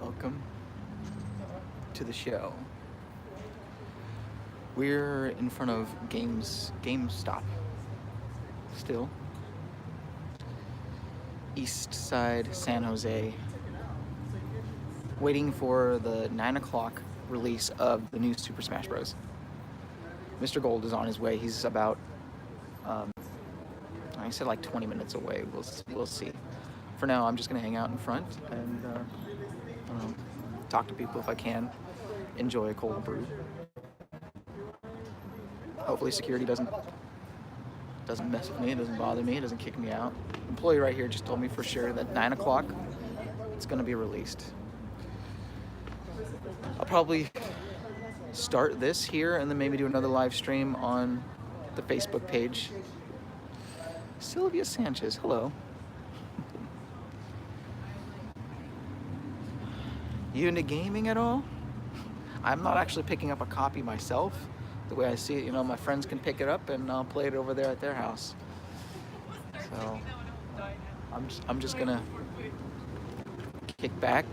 Welcome to the show. We're in front of GameStop still. East Side, San Jose. Waiting for the 9 o'clock release of the new Super Smash Bros. Mr. Gold is on his way. He's about, I said like 20 minutes away. We'll see. For now, I'm just gonna hang out in front and talk to people if I can. Enjoy a cold brew. Hopefully security doesn't mess with me, it doesn't bother me, it doesn't kick me out. Employee right here just told me for sure that 9 o'clock it's gonna be released. I'll probably start this here and then maybe do another live stream on the Facebook page. Sylvia Sanchez, hello. You into gaming at all? I'm not actually picking up a copy myself. The way I see it, my friends can pick it up and I'll play it over there at their house. So I'm just gonna kick back,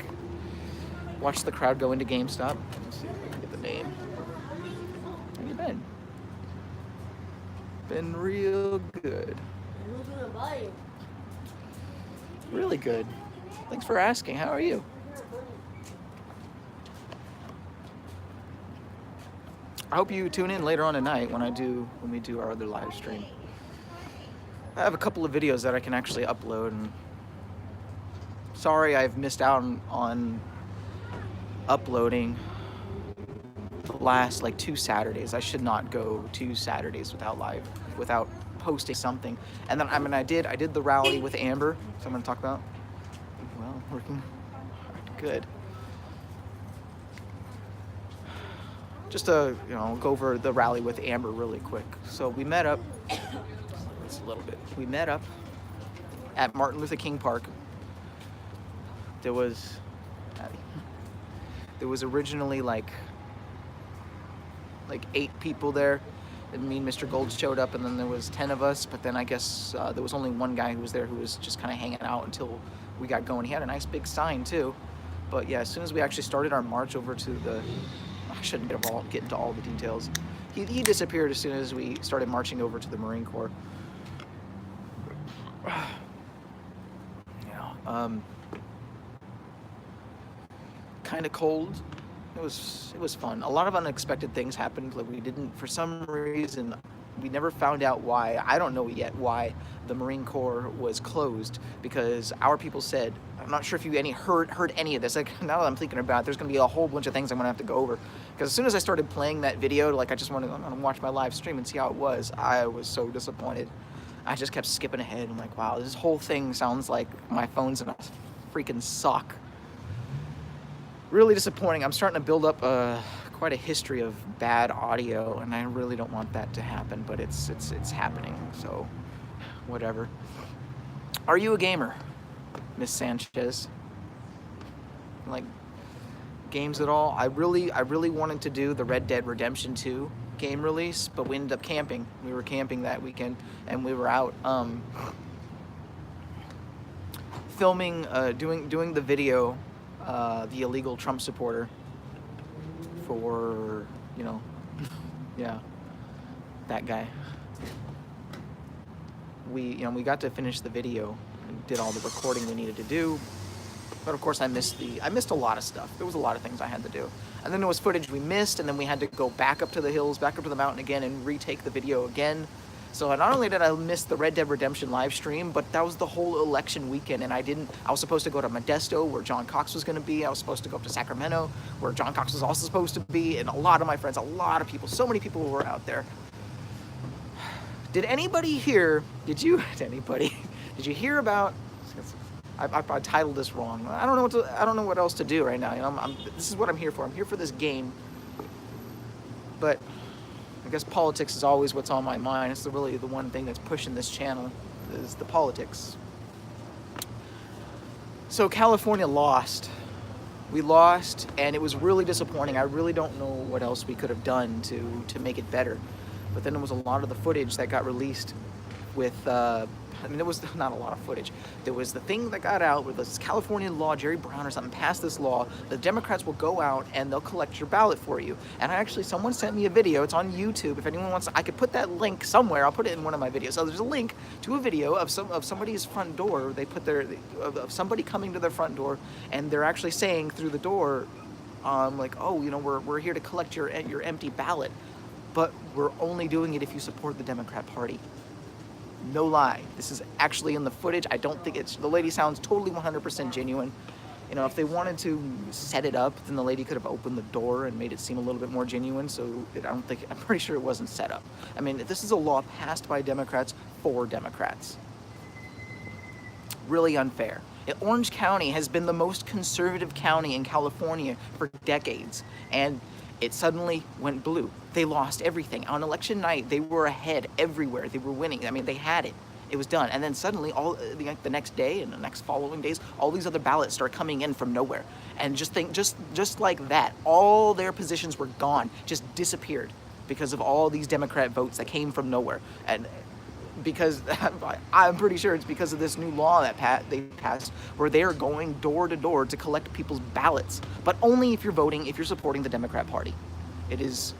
watch the crowd go into GameStop. Let's see if I can get the name. How you been? Been real good. Really good. Thanks for asking. How are you? I hope you tune in later on tonight when we do our other live stream. I have a couple of videos that I can actually upload, and sorry I've missed out on uploading the last like 2 Saturdays. I should not go 2 Saturdays without posting something. And then I did the rally with Amber, so I'm gonna talk about. Well, working good. Just to go over the rally with Amber really quick. So we met up. It's a little bit. We met up at Martin Luther King Park. There was originally like 8 people there, and me and Mr. Gold showed up, and then there was 10 of us. But then I guess there was only one guy who was there who was just kind of hanging out until we got going. He had a nice big sign too. But yeah, as soon as we actually started our march over to the I shouldn't get into all the details. He disappeared as soon as we started marching over to the Marine Corps. Kind of cold. It was fun. A lot of unexpected things happened. Like for some reason, we never found out why. I don't know yet why the Marine Corps was closed, because our people said, I'm not sure if you heard any of this. Like, now that I'm thinking about it, there's going to be a whole bunch of things I'm going to have to go over. Because as soon as I started playing that video, I just wanted to watch my live stream and see how it was. I was so disappointed. I just kept skipping ahead. I'm like, wow, this whole thing sounds like my phone's in a freaking sock. Really disappointing. I'm starting to build up quite a history of bad audio, and I really don't want that to happen, but it's happening, so whatever. Are you a gamer, Miss Sanchez? Like games at all? I really wanted to do the Red Dead Redemption 2 game release, but we ended up camping. We were camping that weekend, and we were out filming, doing the video, the illegal Trump supporter for, yeah, that guy. We got to finish the video and did all the recording we needed to do. But of course I missed a lot of stuff. There was a lot of things I had to do. And then there was footage we missed, and then we had to go back up to the hills, back up to the mountain again, and retake the video again. So not only did I miss the Red Dead Redemption live stream, but that was the whole election weekend, and I was supposed to go to Modesto, where John Cox was going to be. I was supposed to go up to Sacramento, where John Cox was also supposed to be, and a lot of my friends, a lot of people, so many people were out there. Did anybody hear about, I titled this wrong. I don't know what else to do right now. This is what I'm here for. I'm here for this game. But I guess politics is always what's on my mind. It's really the one thing that's pushing this channel is the politics. So California lost. We lost, and it was really disappointing. I really don't know what else we could have done to make it better. But then there was a lot of the footage that got released with I mean, there was not a lot of footage. There was the thing that got out with this California law, Jerry Brown or something passed this law. The Democrats will go out and they'll collect your ballot for you. And someone sent me a video. It's on YouTube. If anyone wants, I could put that link somewhere. I'll put it in one of my videos. So there's a link to a video of somebody's front door. They put of somebody coming to their front door, and they're actually saying through the door, like, oh, we're here to collect your empty ballot, but we're only doing it if you support the Democrat Party. No lie. This is actually in the footage. I don't think the lady sounds totally 100% genuine. If they wanted to set it up, then the lady could have opened the door and made it seem a little bit more genuine. So I'm pretty sure it wasn't set up. I mean, this is a law passed by Democrats for Democrats. Really unfair. Orange County has been the most conservative county in California for decades, and it suddenly went blue. They lost everything. On election night, they were ahead everywhere. They were winning. I mean, they had it. It was done. And then suddenly, the next day and the next following days, all these other ballots start coming in from nowhere. And just like that, all their positions were gone, just disappeared because of all these Democrat votes that came from nowhere. And because I'm pretty sure it's because of this new law that they passed, where they are going door to door to collect people's ballots, but only if you're supporting the Democrat Party. It is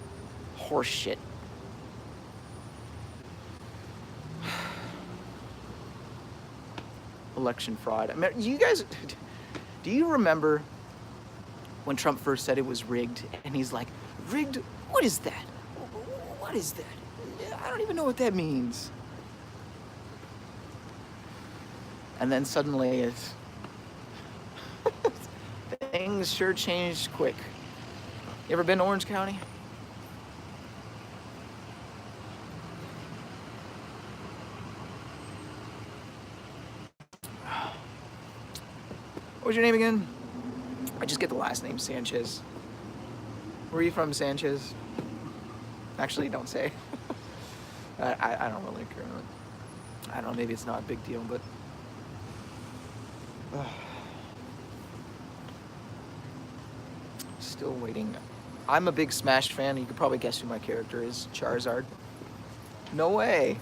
horse shit. Election fraud. I mean, do you remember when Trump first said it was rigged, and he's like, rigged? What is that? What is that? I don't even know what that means. And then suddenly things sure changed quick. You ever been to Orange County? What was your name again? I just get the last name, Sanchez. Where are you from, Sanchez? Actually, don't say. I don't really care. I don't know, maybe it's not a big deal, but... Still waiting. I'm a big Smash fan. You could probably guess who my character is. Charizard. No way.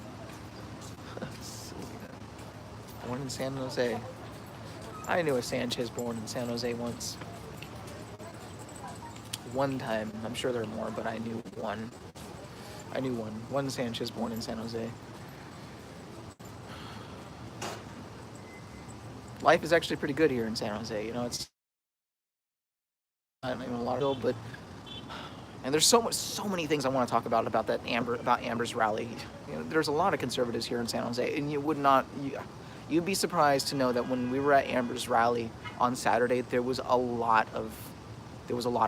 Born in San Jose. I knew a Sanchez born in San Jose once. One time. I'm sure there are more, but I knew one. One Sanchez born in San Jose. Life is actually pretty good here in San Jose. It's not even a lot of, but and there's so many things I want to talk about Amber's rally. There's a lot of conservatives here in San Jose, and you'd be surprised to know that when we were at Amber's rally on Saturday, there was a lot of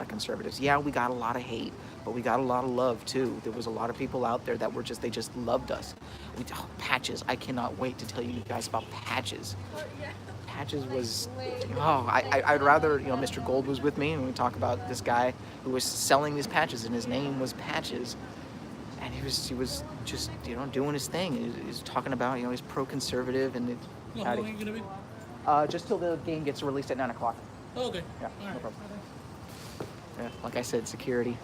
conservatives. Yeah, we got a lot of hate, but we got a lot of love too. There was a lot of people out there that they just loved us. Patches. I cannot wait to tell you guys about Patches. Patches was, I'd rather, Mr. Gold was with me, and we talk about this guy who was selling these patches, and his name was Patches, and he was just, doing his thing. He was talking about, he's pro-conservative, and how long are you gonna be? Just till the game gets released at 9 o'clock. Oh, okay. Yeah, all right. No problem. Yeah, like I said, security.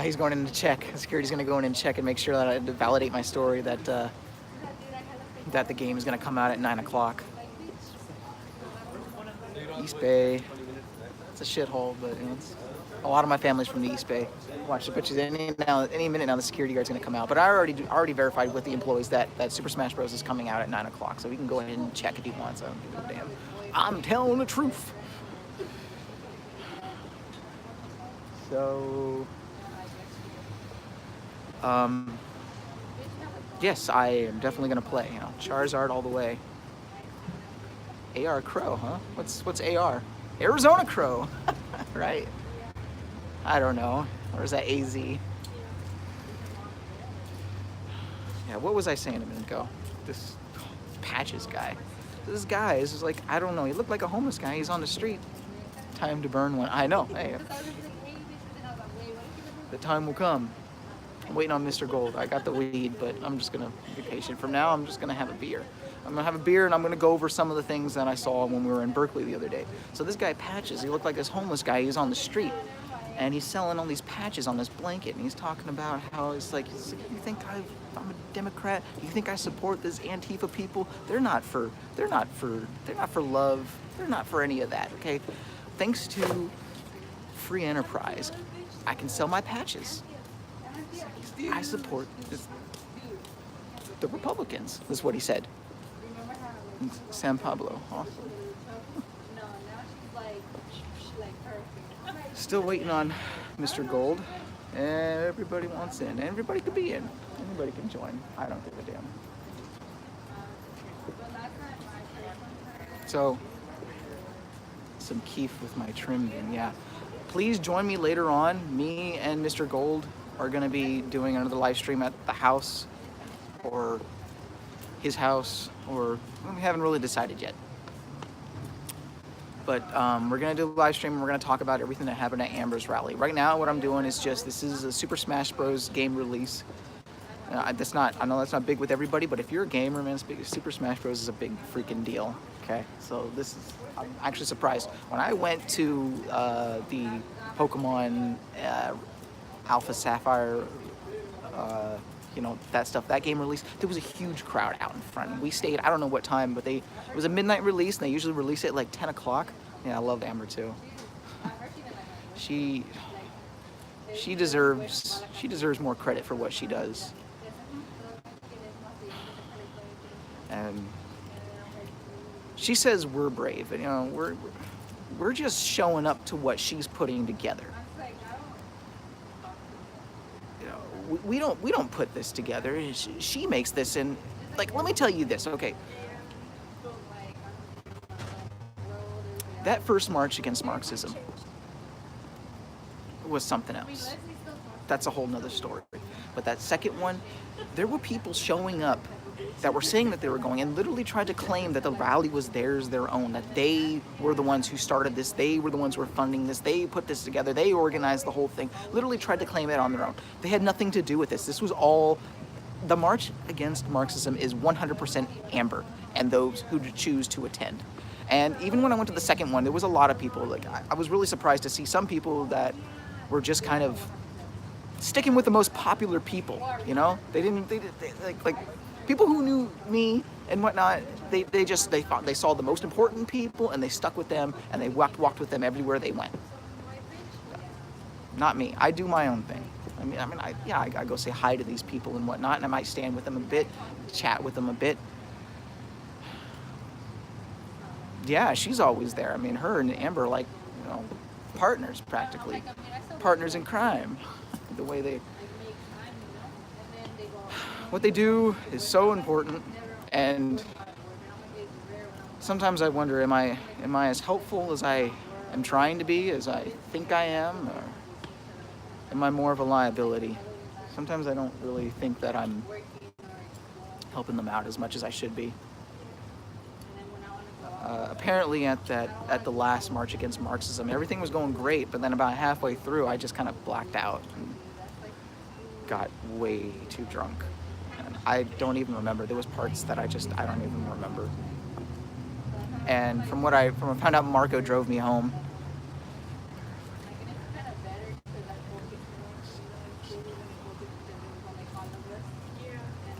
He's going in to check. Security's going to go in and check and make sure that to validate my story that the game is going to come out at 9 o'clock. East Bay. It's a shithole, but a lot of my family's from the East Bay. Watch the pictures. Any minute now, the security guard's going to come out. But I already verified with the employees that Super Smash Bros. Is coming out at 9 o'clock, so we can go ahead and check if he wants. I don't give a damn. I'm telling the truth. So... yes, I am definitely gonna play. Charizard all the way. AR Crow, huh? What's AR? Arizona Crow, right? I don't know. Or is that AZ? Yeah, what was I saying a minute ago? This Patches guy. This guy is just like, I don't know. He looked like a homeless guy. He's on the street. Time to burn one. I know. Hey, the time will come. I'm waiting on Mr. Gold. I got the weed, but I'm just going to be patient. From now, I'm just going to have a beer. I'm going to have a beer, and I'm going to go over some of the things that I saw when we were in Berkeley the other day. So this guy, Patches, he looked like this homeless guy. He was on the street. and he's selling all these patches on this blanket, and he's talking about how it's like, you think I'm a Democrat? You think I support this Antifa people? They're not for love. They're not for any of that. Okay, thanks to free enterprise, I can sell my patches. I support the Republicans. Is what he said. In San Pablo, awesome. Still waiting on Mr. Gold. Everybody wants in. Everybody could be in. Anybody can join. I don't give a damn. So, some Keef with my trim bin, yeah. Please join me later on. Me and Mr. Gold are going to be doing another live stream at the house or his house, or we haven't really decided yet. But we're going to do a live stream and we're going to talk about everything that happened at Amber's rally. Right now, what I'm doing is this is a Super Smash Bros. Game release. I know that's not big with everybody, but if you're a gamer, man, Super Smash Bros. Is a big freaking deal. Okay, so I'm actually surprised. When I went to the Pokemon Alpha Sapphire, that stuff, that game release, there was a huge crowd out in front. We stayed, I don't know what time, but it was a midnight release, and they usually release it at like 10 o'clock. Yeah, I loved Amber too. She deserves more credit for what she does. And she says we're brave, and we're just showing up to what she's putting together. We don't put this together. She makes this, and like, let me tell you this, okay? That first march against Marxism was something else. That's a whole nother story. But that second one, there were people showing up that were saying that they were going and literally tried to claim that the rally was theirs, their own, that they were the ones who started this, they were the ones who were funding this, they put this together, they organized the whole thing, literally tried to claim it on their own. They had nothing to do with this. This was all, the March Against Marxism is 100% Amber and those who choose to attend. And even when I went to the second one, there was a lot of people, like, I was really surprised to see some people that were just kind of sticking with the most popular people, They people who knew me and whatnot, they thought they saw the most important people and they stuck with them and they walked with them everywhere they went. Not me. I do my own thing. I go say hi to these people and whatnot, and I might stand with them a bit, chat with them a bit. Yeah, she's always there. Her and Amber are like, partners practically, partners in crime. The way what they do is so important, and sometimes I wonder, am I as helpful as I am trying to be, as I think I am, or am I more of a liability? Sometimes I don't really think that I'm helping them out as much as I should be. Apparently at the last March Against Marxism, everything was going great, but then about halfway through, I just kind of blacked out and got way too drunk. And I don't even remember. There was parts that I don't even remember. And from what I found out, Marco drove me home.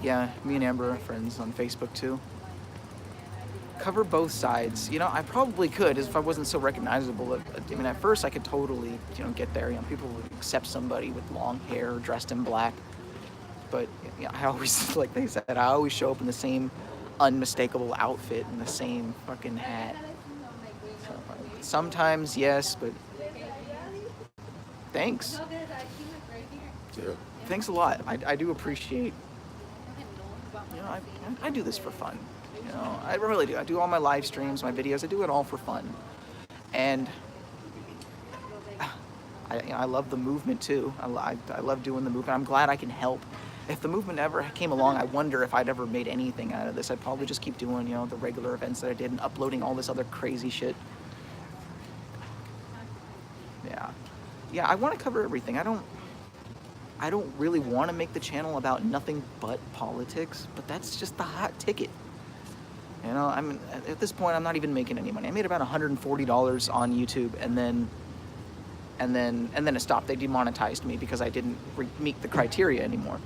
Yeah, me and Amber are friends on Facebook too. Cover both sides. I probably could if I wasn't so recognizable. At first I could totally, get there. People would accept somebody with long hair dressed in black. But I always, like they said, I always show up in the same unmistakable outfit and the same fucking hat. So, sometimes, yes, but thanks. Yeah. Thanks a lot. I do appreciate. I do this for fun. I really do. I do all my live streams, my videos. I do it all for fun. And I love the movement too. I love doing the movement. I'm glad I can help. If the movement ever came along, I wonder if I'd ever made anything out of this. I'd probably just keep doing, the regular events that I did and uploading all this other crazy shit. Yeah, I want to cover everything. I don't really want to make the channel about nothing but politics, but that's just the hot ticket. At this point, I'm not even making any money. I made about $140 on YouTube, and then and then it stopped. They demonetized me because I didn't meet the criteria anymore.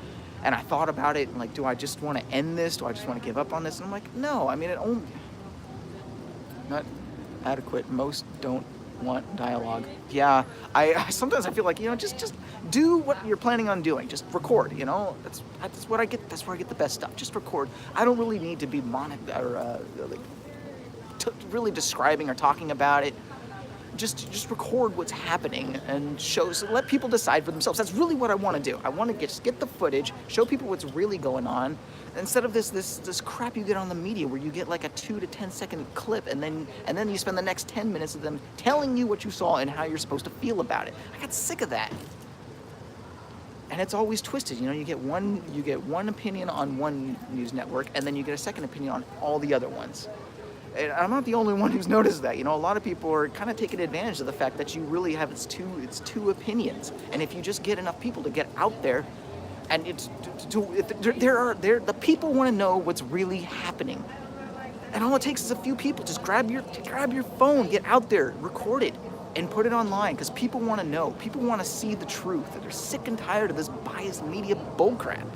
And I thought about it, and like, do I just want to end this? Do I just want to give up on this? And I'm like, no. I mean, it only not adequate. Most don't want dialogue. Yeah, I sometimes I feel like, just do what you're planning on doing. Just record. That's what I get. That's where I get the best stuff. Just record. I don't really need to be really describing or talking about it. Just record what's happening and let people decide for themselves. That's really what I want to do. I want to get the footage, show people what's really going on, instead of this crap you get on the media where you get like a 2 to 10 second clip and then you spend the next 10 minutes of them telling you what you saw and how you're supposed to feel about it. I got sick of that. And it's always twisted. You get one opinion on one news network, and then you get a second opinion on all the other ones. And I'm not the only one who's noticed that. A lot of people are kind of taking advantage of the fact that you really have it's two opinions. And if you just get enough people to get out there, and the people want to know what's really happening. And all it takes is a few people. Just grab your phone, get out there, record it, and put it online, because people want to know. People want to see the truth. They're sick and tired of this biased media bullcrap.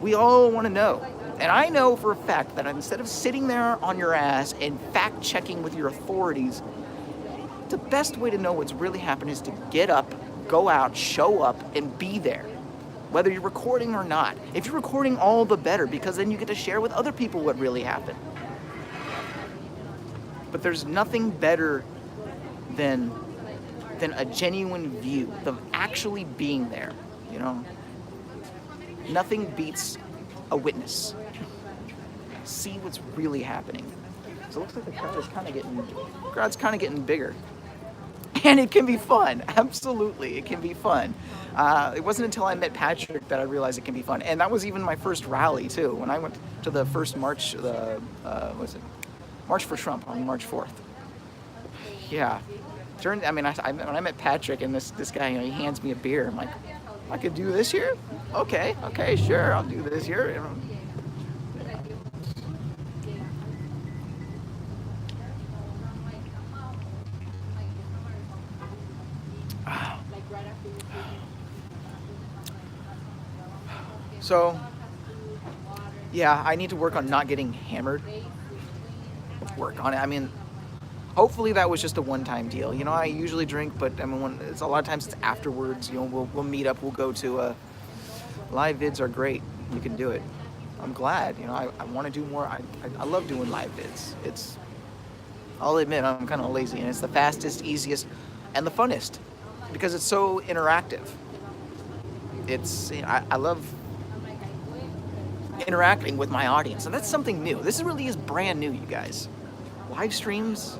We all want to know. And I know for a fact that instead of sitting there on your ass and fact-checking with your authorities, the best way to know what's really happening is to get up, go out, show up, and be there, whether you're recording or not. If you're recording, all the better, because then you get to share with other people what really happened. But there's nothing better than a genuine view, of actually being there, Nothing beats a witness. See what's really happening. So it looks like the crowd's kind of getting bigger. And it can be fun. Absolutely, it can be fun. It wasn't until I met Patrick that I realized it can be fun. And that was even my first rally, too. When I went to the first march, March for Trump on March 4th. Yeah. When I met Patrick and this guy, he hands me a beer. I'm like, I could do this here? Okay, sure, I'll do this here. So, yeah, I need to work on not getting hammered. Work on it. Hopefully that was just a one-time deal. I usually drink, but it's a lot of times it's afterwards. We'll meet up. We'll go to live vids are great. You can do it. I'm glad. I want to do more. I love doing live vids. I'll admit I'm kind of lazy, and it's the fastest, easiest, and the funnest because it's so interactive. I love interacting with my audience, and that's something new. This really is brand new, you guys. Live streams.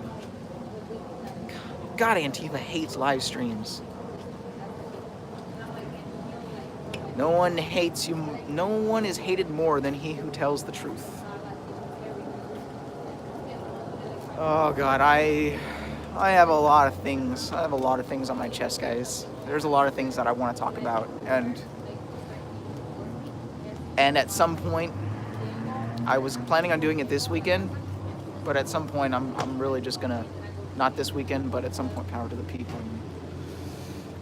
God, Antifa hates live streams. No one hates you. No one is hated more than he who tells the truth. Oh God, I have a lot of things. I have a lot of things on my chest, guys. There's a lot of things that I want to talk about, and at some point, I was planning on doing it this weekend, but at some point, I'm really just gonna. Not this weekend, but at some point, power to the people.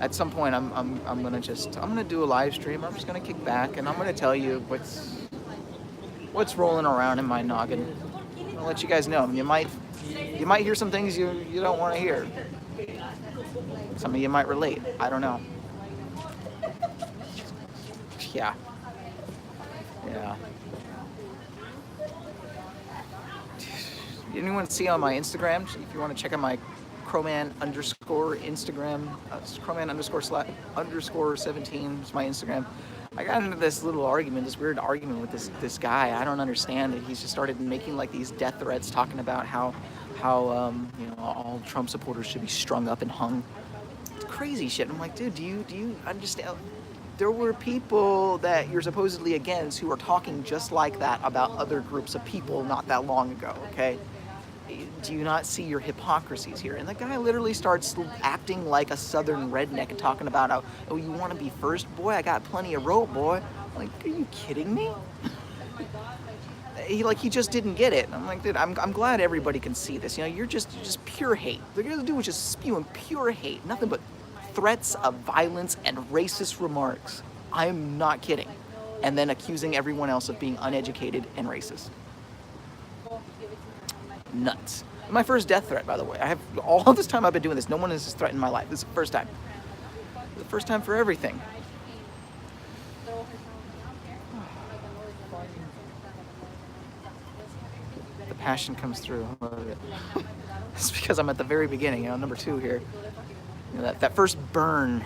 At some point, I'm gonna do a live stream. I'm just gonna kick back and I'm gonna tell you what's rolling around in my noggin. I'll let you guys know. You might hear some things you don't want to hear. Some of you might relate. I don't know. Yeah. Anyone see on my Instagram? If you want to check out my Croman _ Instagram, Croman _ 17 is my Instagram. I got into this little argument, this weird argument with this guy. I don't understand it. He's just started making like these death threats, talking about how all Trump supporters should be strung up and hung. It's crazy shit. I'm like, dude, do you understand? There were people that you're supposedly against who are talking just like that about other groups of people not that long ago, okay? Do you not see your hypocrisies here? And the guy literally starts acting like a southern redneck and talking about how, oh, you want to be first? Boy, I got plenty of rope, boy. I'm like, are you kidding me? He just didn't get it. And I'm like, dude, I'm glad everybody can see this. You're just pure hate. The dude was just spewing pure hate. Nothing but threats of violence and racist remarks. I'm not kidding. And then accusing everyone else of being uneducated and racist. Nuts. My first death threat, by the way. I have all this time I've been doing this. No one has threatened my life. This is the first time. The first time for everything. The passion comes through. It's because I'm at the very beginning, number 2 here. That first burn,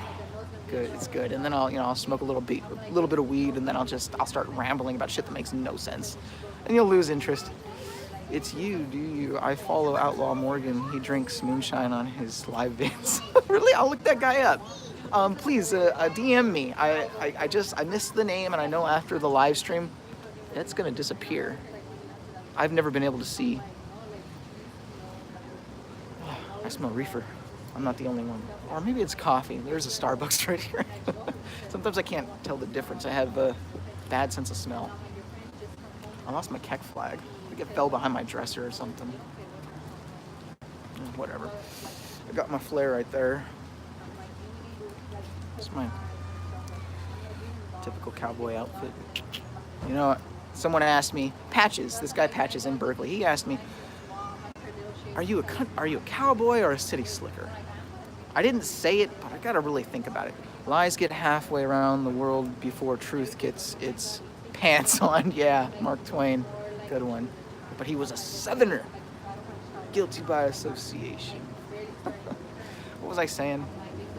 good. It's good. And then I'll smoke a little bit of weed, and then I'll start rambling about shit that makes no sense, and you'll lose interest. It's you, do you? I follow Outlaw Morgan. He drinks moonshine on his live vids. Really? I'll look that guy up. Please DM me. I missed the name, and I know after the live stream, it's gonna disappear. I've never been able to see. I smell reefer. I'm not the only one. Or maybe it's coffee. There's a Starbucks right here. Sometimes I can't tell the difference. I have a bad sense of smell. I lost my Keck flag. I think it fell behind my dresser or something. Whatever. I got my flare right there. It's my typical cowboy outfit. Someone asked me, Patches, this guy Patches in Berkeley, he asked me, are you a cowboy or a city slicker? I didn't say it, but I gotta really think about it. Lies get halfway around the world before truth gets its pants on. Yeah, Mark Twain, good one. But he was a Southerner, guilty by association. What was I saying?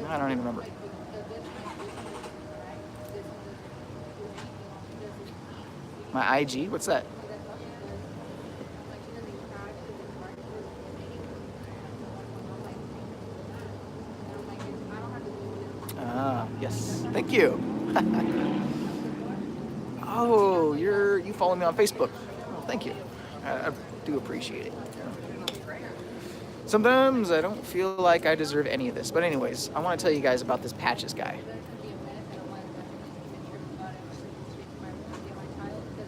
I don't even remember. My IG, what's that? Yes, thank you. Oh, you follow me on Facebook. Well, thank you. I do appreciate it. Sometimes I don't feel like I deserve any of this, but anyways, I want to tell you guys about this Patches guy.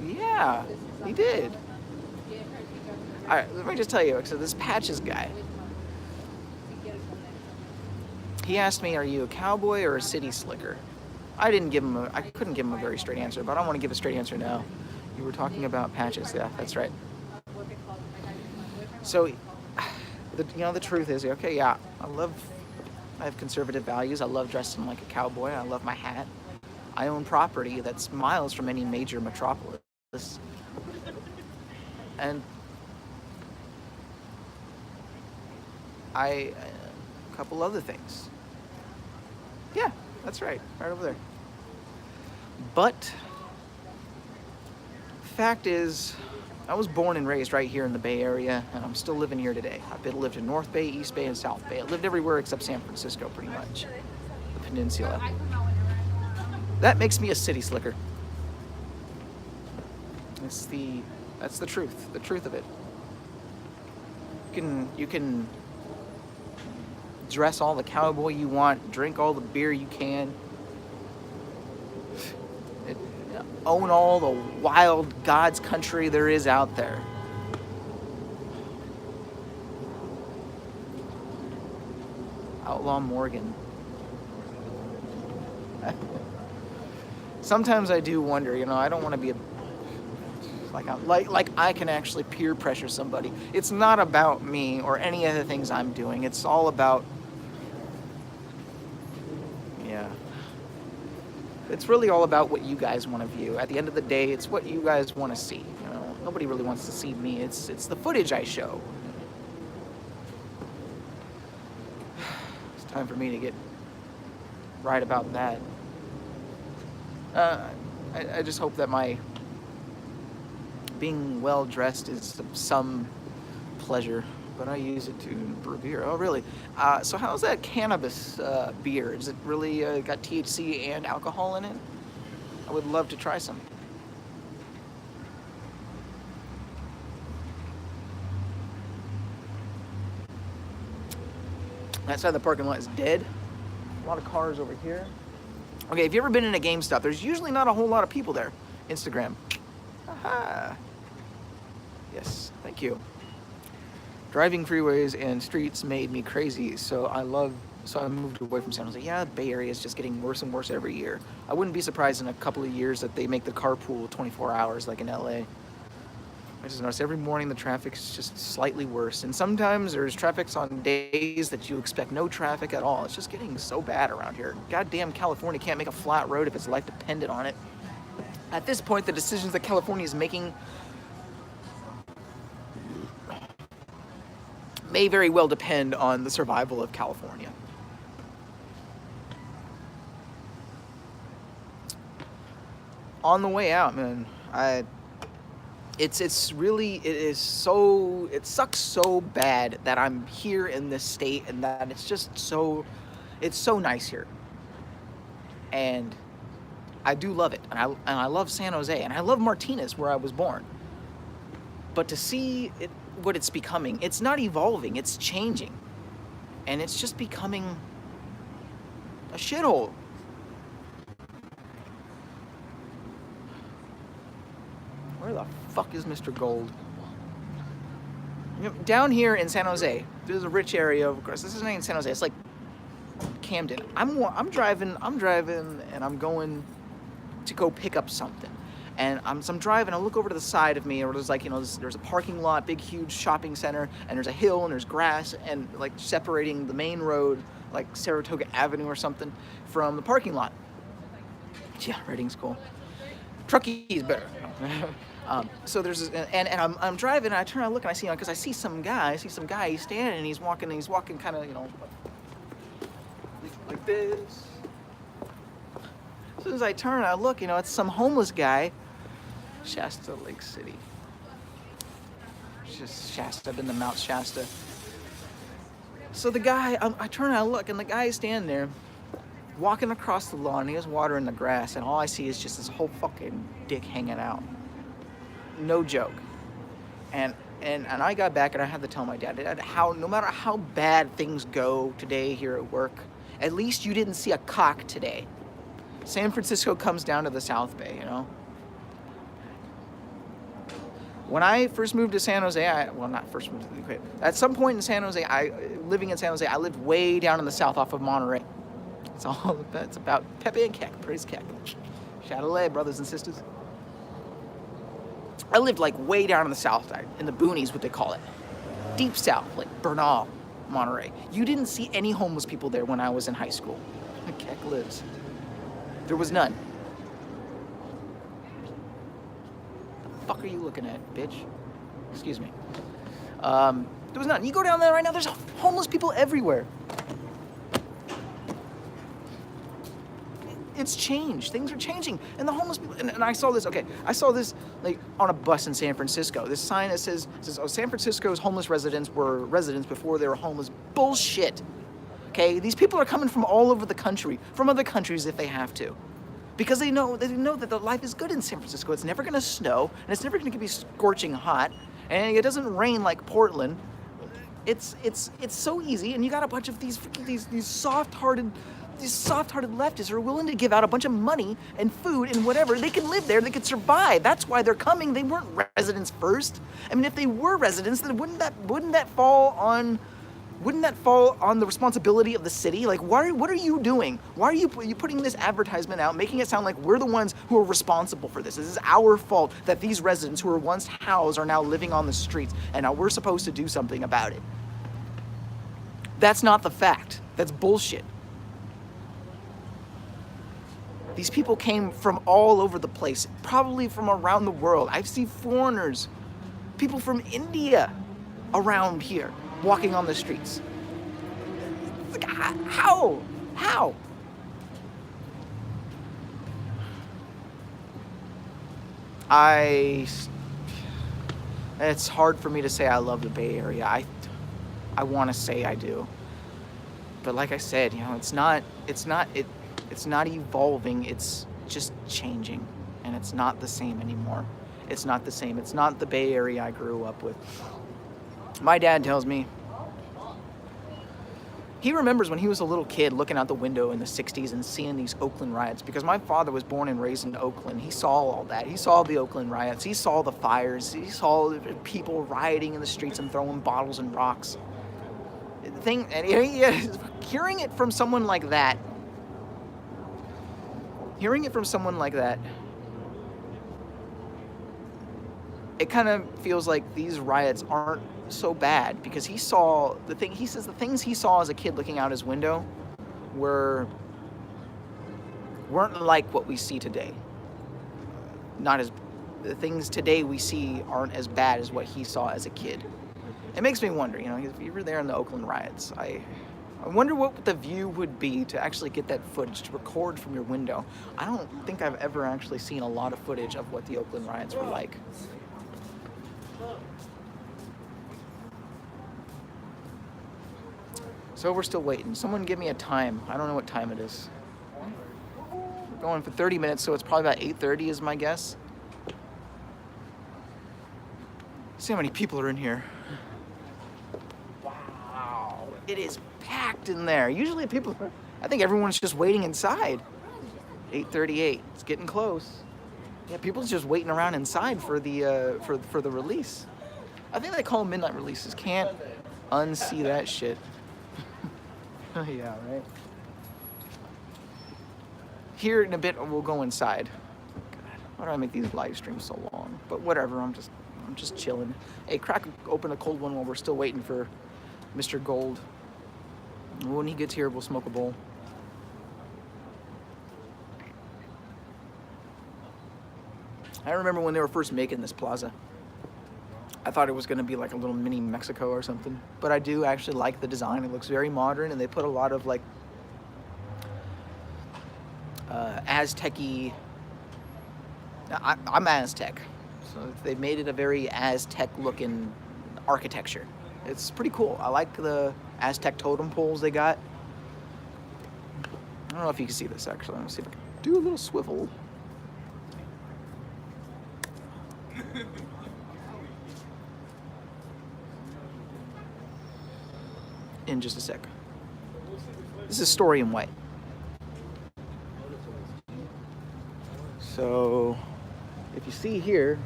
Yeah, he did. All right, let me just tell you. So this Patches guy, he asked me, "Are you a cowboy or a city slicker?" I couldn't give him a very straight answer, but I want to give a straight answer now. You were talking about Patches, yeah, that's right. So, the truth is, okay, yeah, I have conservative values. I love dressing like a cowboy. I love my hat. I own property that's miles from any major metropolis. And a couple other things. Yeah, that's right over there. But fact is, I was born and raised right here in the Bay Area, and I'm still living here today. I've lived in North Bay, East Bay, and South Bay. I lived everywhere except San Francisco, pretty much. The peninsula. That makes me a city slicker. That's the truth of it. You can dress all the cowboy you want, drink all the beer you can, own all the wild God's country there is out there. Outlaw Morgan. Sometimes I do wonder, I don't want to be like I can actually peer pressure somebody. It's not about me or any of the things I'm doing. It's all about, it's really all about what you guys want to view. At the end of the day, it's what you guys want to see. Nobody really wants to see me. It's the footage I show. It's time for me to get right about that. I just hope that my being well dressed is some pleasure, but I use it to brew beer. Oh, really? So how's that cannabis beer? Is it really got THC and alcohol in it? I would love to try some. That side of the parking lot is dead. A lot of cars over here. Okay, have you ever been in a GameStop? There's usually not a whole lot of people there. Instagram. Aha. Yes, thank you. Driving freeways and streets made me crazy, so I love So I moved away from San Jose. Yeah, the Bay Area is just getting worse and worse every year. I wouldn't be surprised in a couple of years that they make the carpool 24 hours like in LA. I just noticed every morning the traffic's just slightly worse. And sometimes there's traffics on days that you expect no traffic at all. It's just getting so bad around here. Goddamn California can't make a flat road if its life depended on it. At this point, the decisions that California is making may very well depend on the survival of California. On the way out, man, it sucks so bad that I'm here in this state and that it's so nice here. And I do love it. And I love San Jose and I love Martinez where I was born. But to see what it's becoming, it's not evolving, it's changing. And it's just becoming a shithole. Where the fuck is Mr. Gold? You know, down here in San Jose, there's a rich area, of course. This isn't in San Jose, it's like Camden. I'm driving, and I'm going to go pick up something. And I'm driving, I look over to the side of me, or there's like, there's a parking lot, big, huge shopping center, and there's a hill, and there's grass, and like separating the main road, like Saratoga Avenue or something, from the parking lot. Yeah, Reading's cool. Truckee better. So there's and I'm driving and I turn and look and I see, because I see some guy, he's standing and he's walking kind of, like this. As soon as I turn and I look, it's some homeless guy. Shasta Lake City. It's just Shasta, I've been to Mount Shasta. So the guy, I turn and I look and the guy is standing there walking across the lawn, he has water in the grass, and all I see is just this whole fucking dick hanging out. No joke. And I got back and I had to tell my dad, no matter how bad things go today here at work, at least you didn't see a cock today. San Francisco comes down to the South Bay, When I first moved to San Jose, at some point in San Jose, living in San Jose, I lived way down in the south off of Monterey. It's about Pepe and Keck. Praise Keck. Chatelet, brothers and sisters. I lived like way down in the south side, in the boonies, what they call it. Deep south, like Bernal, Monterey. You didn't see any homeless people there when I was in high school. Keck lives. There was none. The fuck are you looking at, bitch? Excuse me. There was none. You go down there right now, there's homeless people everywhere. It's changed. Things are changing. And the homeless people, and I saw this like on a bus in San Francisco. This sign that says, San Francisco's homeless residents were residents before they were homeless. Bullshit. Okay? These people are coming from all over the country, from other countries if they have to. Because they know that the life is good in San Francisco. It's never gonna snow, and it's never gonna be scorching hot, and it doesn't rain like Portland. It's so easy, and you got a bunch of these soft-hearted leftists who are willing to give out a bunch of money and food and whatever. They can live there, they could survive. That's why they're coming. They weren't residents first. I mean, if they were residents, then wouldn't that fall on the responsibility of the city? Like, what are you doing? Why are you putting this advertisement out, making it sound like we're the ones who are responsible for this? This is our fault that these residents who were once housed are now living on the streets, and now we're supposed to do something about it. That's not the fact. That's bullshit. These people came from all over the place, probably from around the world. I've seen foreigners, people from India around here walking on the streets. Like, how? It's hard for me to say I love the Bay Area. I want to say I do. But like I said, it's not evolving, it's just changing, and it's not the same anymore. It's not the same. It's not the Bay Area I grew up with. My dad tells me he remembers when he was a little kid looking out the window in the 60s and seeing these Oakland riots, because my father was born and raised in Oakland. He saw all that. He saw the Oakland riots. He saw the fires. He saw people rioting in the streets and throwing bottles and rocks. thing, and hearing it from someone like that, it kind of feels like these riots aren't so bad, because he says the things he saw as a kid looking out his window weren't like what we see today. The things today we see aren't as bad as what he saw as a kid. It makes me wonder, if you were there in the Oakland riots, I wonder what the view would be to actually get that footage, to record from your window. I don't think I've ever actually seen a lot of footage of what the Oakland riots were like. So we're still waiting. Someone give me a time. I don't know what time it is. We're going for 30 minutes, so it's probably about 8:30 is my guess. See how many people are in here. Wow, it is packed in there. Usually I think everyone's just waiting inside. 8:38, it's getting close. Yeah, people's just waiting around inside for the for the release. I think they call them midnight releases. Can't unsee that shit. Yeah, right. Here in a bit, we'll go inside. God, why do I make these live streams so long? But whatever, I'm just chilling. Hey, crack open a cold one while we're still waiting for Mr. Gold. When he gets here, we'll smoke a bowl. I remember when they were first making this plaza. I thought it was going to be like a little mini Mexico or something. But I do actually like the design. It looks very modern, and they put a lot of like Aztec-y... I'm Aztec. So they made it a very Aztec-looking architecture. It's pretty cool. I like the Aztec totem poles they got. I don't know if you can see this, actually. Let me see if I can do a little swivel. In just a sec. This is Story in White. So, if you see here,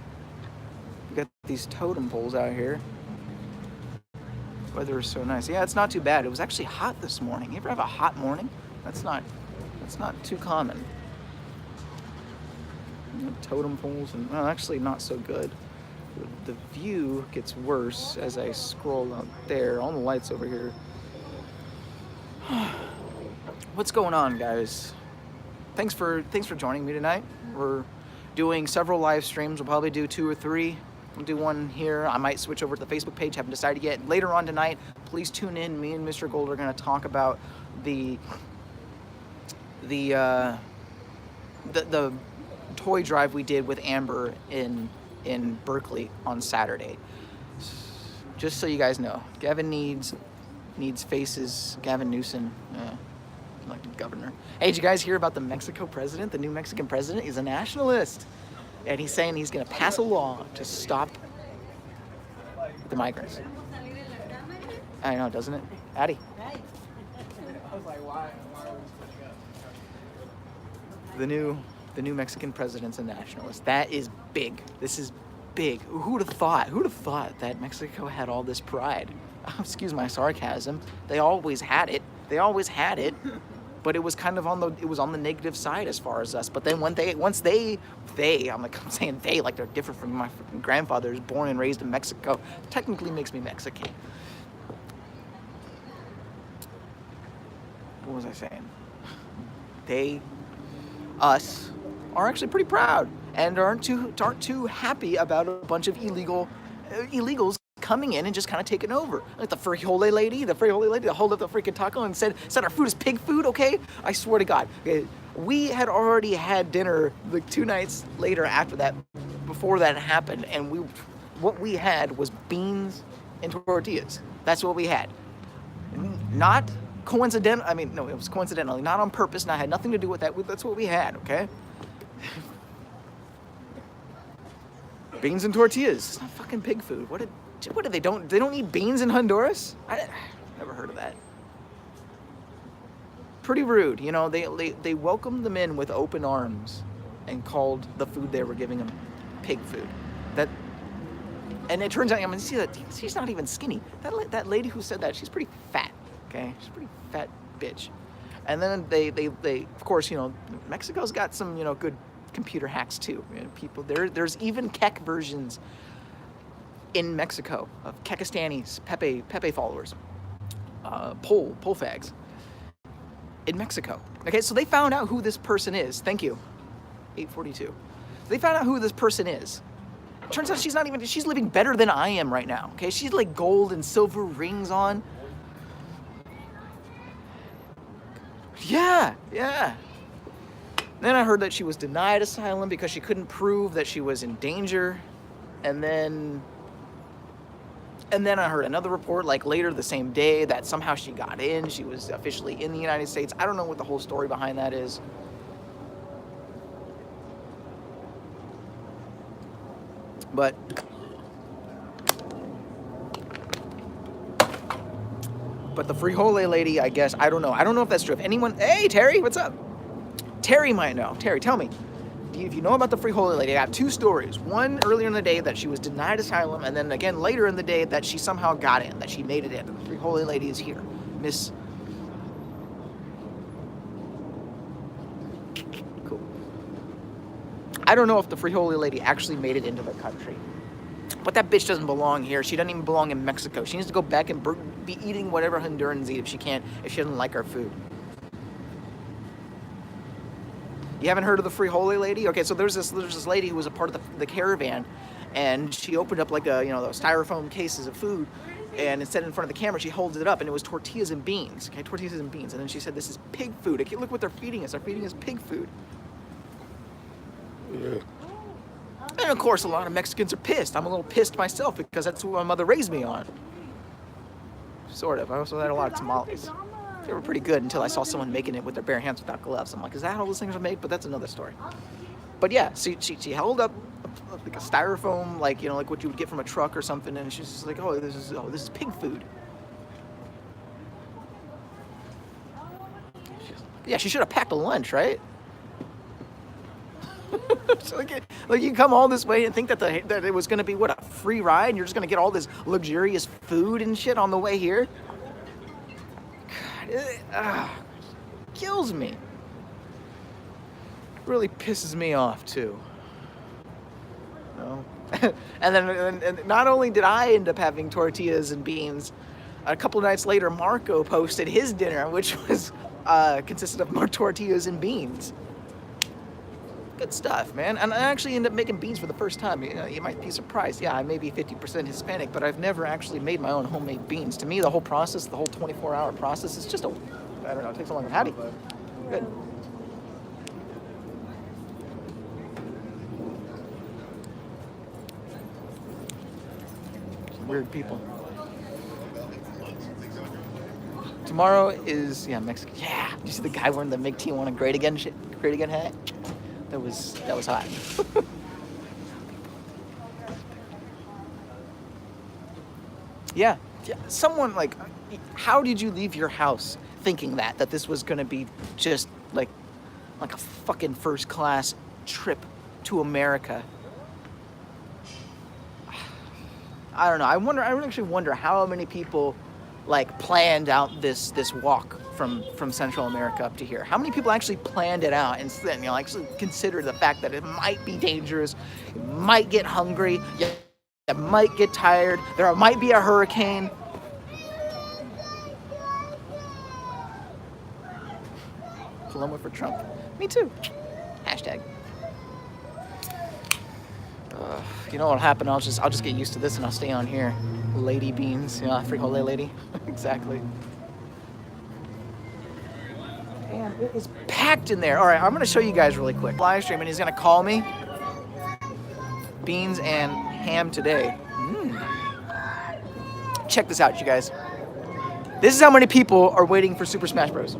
you got these totem poles out here. Weather is so nice. Yeah, it's not too bad. It was actually hot this morning. You ever have a hot morning? That's not too common. Totem poles, and well, actually not so good. The view gets worse as I scroll out there. All the lights over here. What's going on, guys? Thanks for joining me tonight. We're doing several live streams. We'll probably do 2 or 3. We'll do one here. I might switch over to the Facebook page. Haven't decided yet. Later on tonight, please tune in. Me and Mr. Gold are going to talk about the toy drive we did with Amber in Berkeley on Saturday. Just so you guys know, Gavin needs faces. Gavin Newsom, like the governor. Hey, did you guys hear about the Mexico president? The new Mexican president is a nationalist, and he's saying he's going to pass a law to stop the migrants. I know, doesn't it, Addie? I was like, why the new Mexican president's a nationalist. That is big. This is big. Who'd have thought? Who'd have thought that Mexico had all this pride? Excuse my sarcasm. They always had it. But it was kind of on the negative side as far as us. But then I'm saying they like they're different from my freaking grandfather who's born and raised in Mexico. Technically makes me Mexican. What was I saying? Us are actually pretty proud and aren't too happy about a bunch of illegals coming in and just kind of taking over. Like the Frijole Lady that hold up the freaking taco and said our food is pig food, okay? I swear to God. Okay, we had already had dinner like 2 nights later after that, before that happened, and what we had was beans and tortillas. That's what we had. Not coincidental. I mean, no, it was coincidentally, not on purpose, and I had nothing to do with that. That's what we had, okay? Beans and tortillas. It's not fucking pig food. What do they don't eat beans in Honduras? I never heard of that. Pretty rude, they welcomed them in with open arms and called the food they were giving them pig food. And it turns out, I mean, see that she's not even skinny. That lady who said that, she's pretty fat. Okay, she's a pretty fat bitch. And then they of course, you know, Mexico's got some, you know, good computer hacks too. You know, people there's even Kek versions in Mexico of Kekistanis, Pepe followers, pole fags in Mexico. Okay, so they found out who this person is. Thank you. 842. They found out who this person is. Turns out she's living better than I am right now. Okay, she's like gold and silver rings on. Yeah. Then I heard that she was denied asylum because she couldn't prove that she was in danger. And then I heard another report like later the same day that somehow she got in. She was officially in the United States. I don't know what the whole story behind that is. But the Frijole Lady, I guess, I don't know. I don't know if that's true. If anyone, hey, Terry, what's up? Terry might know. Terry, tell me. If you know about the Frijole Lady, I got two stories. One earlier in the day that she was denied asylum, and then again later in the day that she somehow got in, that she made it in. The Frijole Lady is here. Miss... Cool. I don't know if the Frijole Lady actually made it into the country. But that bitch doesn't belong here. She doesn't even belong in Mexico. She needs to go back and be eating whatever Hondurans eat if she doesn't like our food. You haven't heard of the Frijole Lady? Okay, so there's this lady who was a part of the caravan, and she opened up like those styrofoam cases of food, and instead in front of the camera, she holds it up, and it was tortillas and beans. Okay, tortillas and beans, and then she said, "This is pig food. Okay, look what they're feeding us. They're feeding us pig food." Yeah. And of course, a lot of Mexicans are pissed. I'm a little pissed myself because that's what my mother raised me on. Sort of. I also had a lot of tamales. They were pretty good until I saw someone making it with their bare hands without gloves. I'm like, is that how those things are made? But that's another story. But yeah, she held up like a styrofoam, like, you know, like what you would get from a truck or something, and she's just like, oh, this is pig food. Yeah, she should have packed a lunch, right? So like you come all this way and think that it was going to be a free ride, and you're just going to get all this luxurious food and shit on the way here. God, kills me. Really pisses me off too. You know? and not only did I end up having tortillas and beans, a couple of nights later Marco posted his dinner, which was consisted of more tortillas and beans. Good stuff, man. And I actually ended up making beans for the first time. You know, you might be surprised. Yeah, I may be 50% Hispanic, but I've never actually made my own homemade beans. To me, the whole process, the whole 24-hour process is just I don't know, it takes a long time. Howdy. Good. Some weird people. Tomorrow is, Mexico. Yeah, did you see the guy wearing the Make Tijuana Great Again hat? That was hot. Yeah. Someone like, how did you leave your house thinking that this was gonna be just like a fucking first class trip to America? I don't know. I actually wonder how many people like planned out this walk from Central America up to here. How many people actually planned it out and actually considered the fact that it might be dangerous, you might get hungry, you might get tired, there might be a hurricane. Paloma for Trump. Me too. Hashtag. You know what'll happen? I'll just get used to this and I'll stay on here. Lady beans, Frijole Lady. Exactly. Damn, it is packed in there. All right, I'm gonna show you guys really quick. Live stream, and he's gonna call me. Beans and ham today. Check this out, you guys. This is how many people are waiting for Super Smash Bros.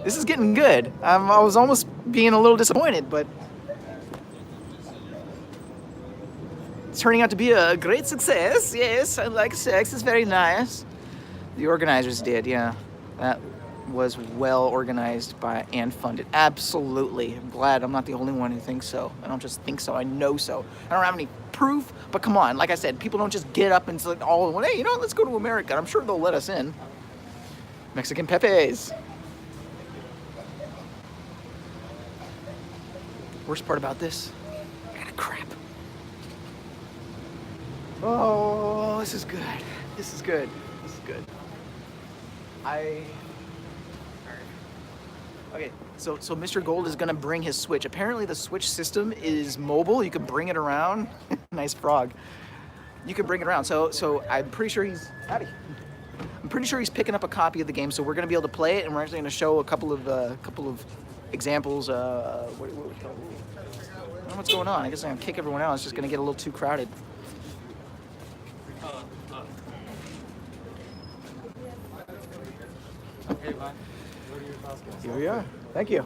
This is getting good. I was almost being a little disappointed, but It's turning out to be a great success. Yes, I like sex. It's very nice. The organizers did, yeah. That was well organized by and funded. Absolutely. I'm glad I'm not the only one who thinks so. I don't just think so, I know so. I don't have any proof, but come on. Like I said, people don't just get up and say, oh, hey, you know what, let's go to America. I'm sure they'll let us in. Mexican Pepes. Worst part about this, ah, crap. Oh, this is good. This is good. This is good. Okay, so Mr. Gold is gonna bring his Switch. Apparently the Switch system is mobile. You can bring it around. Nice frog. You can bring it around. So I'm pretty sure he's I'm pretty sure he's picking up a copy of the game. So we're gonna be able to play it, and we're actually gonna show a couple of examples. I don't know what's going on. I guess I'm gonna kick everyone out. It's just gonna get a little too crowded. Here we are. Thank you.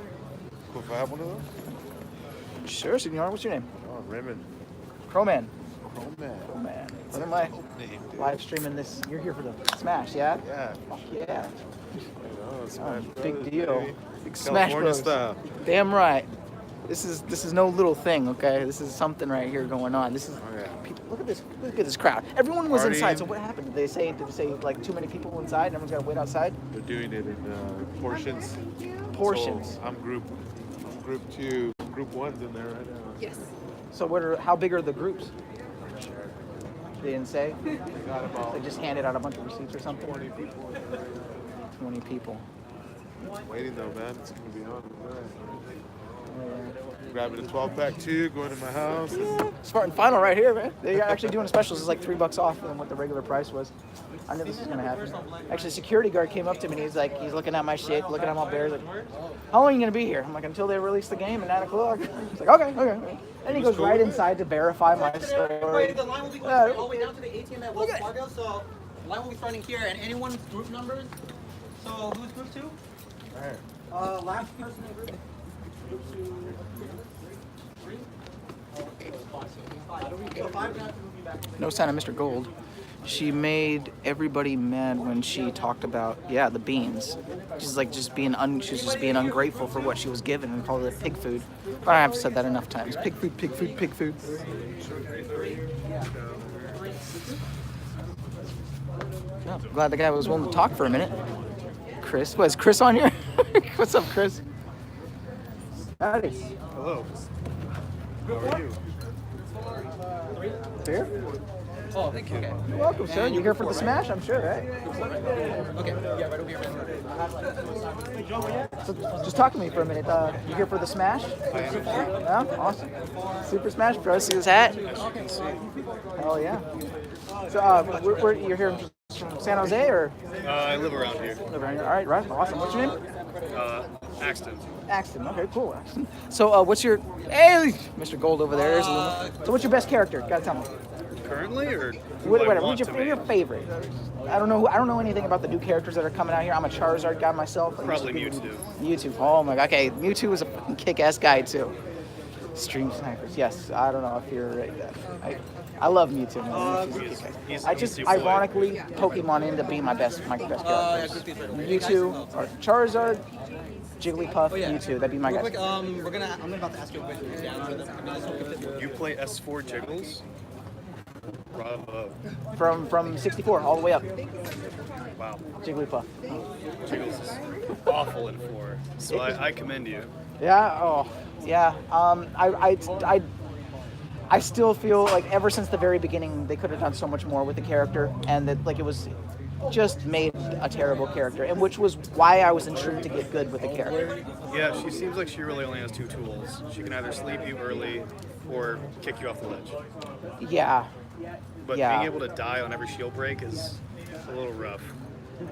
Cool if I have one of those? Sure, senor. What's your name? Oh, Raymond. Crowman. Crowman. When am I live streaming this? You're here for the Smash, yeah? Yeah. Fuck yeah. Smash Big Bros, deal. baby. Big Smash California Bros. style. Damn right. This is no little thing, okay? This is something right here going on. This is people. Look at this. Look at this crowd. Everyone was inside. So what happened? Did they say like too many people inside and everyone's got to wait outside? They're doing it in portions. Portions. So I'm group 2, group 1's in there right now. Yes. So how big are the groups? They didn't say? They got about They just handed out a bunch of receipts or something? 20 people. 20 people. Waiting though, man. It's gonna be on. Grabbing a 12-pack too, going to my house. Spartan Final right here, man. They're actually doing specials. It's like $3 off than what the regular price was. I knew this was gonna happen. Actually, security guard came up to me and he's looking at my shit, looking at my bear. He's like, how long are you gonna be here? I'm like, until they release the game at 9 o'clock. He's like, okay. And he goes right inside to verify my story. The line will be going all the way down to the ATM at Wells Fargo, so the line will be starting here, and anyone's group numbers. So who's group 2? Right. Last person in group 2. 3. So 5 guys will be back. No sign of Mr. Gold. She made everybody mad when she talked about the beans. She's like just being ungrateful for what she was given and called it pig food. But I have said that enough times. Pig food, pig food, pig food. Oh, I'm glad the guy was willing to talk for a minute. Chris, is Chris on here? What's up, Chris? Howdy. Hello. How are you? Here? Oh, thank you. Okay. You're welcome, sir. You're here for the Smash, I'm sure, right? Okay. Yeah, right over here. So just talk to me for a minute. You here for the Smash? Yeah, awesome. Super Smash Bros. See his hat? Oh yeah. So you're here from San Jose or? I live around here. Live around here. All right, awesome. What's your name? Axton. Axton. Okay, cool. Axton. So what's your? Hey, Mr. Gold over there. There's a little. So what's your best character? Gotta tell me. Currently, or Whatever. Who's your favorite? I don't know anything about the new characters that are coming out here. I'm a Charizard guy myself. Probably Mewtwo. Mewtwo. Oh my god. Okay, Mewtwo is a fucking kick-ass guy too. Stream snipers. Yes. I don't know if you're. I love Mewtwo. Man. I just ironically Pokemon ended up being my best characters. Mewtwo or Charizard, Jigglypuff, Mewtwo. That'd be my guys. I'm about to ask you a question. You play S4 Jiggles? Bravo. From 64 all the way up. Wow. Jigglypuff. Jiggles is awful in 4. So I commend you. Yeah. Oh. Yeah. I still feel like ever since the very beginning they could have done so much more with the character, and that like it was just made a terrible character, and which was why I was intrigued to get good with the character. Yeah, she seems like she really only has 2 tools. She can either sleep you early or kick you off the ledge. Yeah. But Yeah. being able to die on every shield break is a little rough.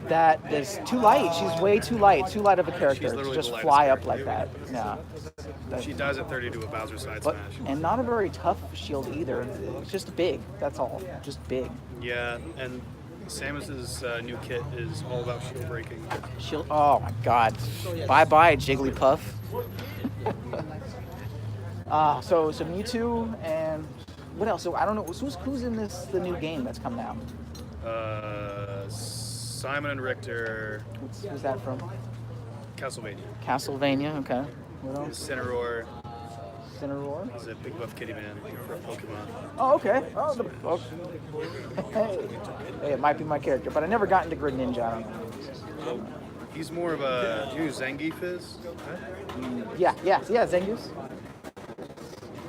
That is too light. She's way too light. Too light of a character She's to literally just the fly lightest up like that. Yeah. She dies at 30 to a Bowser side But, smash. and not a very tough shield either. It's just big. That's all. Just big. Yeah, and Samus's new kit is all about shield breaking. Shield. Oh my God. Bye bye Jigglypuff. So Mewtwo and what else? So I don't know. Who's in the new game that's coming out? Simon and Richter, Who's that from? Castlevania. Castlevania. Okay. What else? Cineroar. Cineroar. He's a big buff kitty man for Pokemon. Oh, okay. Oh, hey, it might be my character, but I never got into Greninja. I don't know. He's more of a. Do you know who Zangief is? Yeah, Zangoose.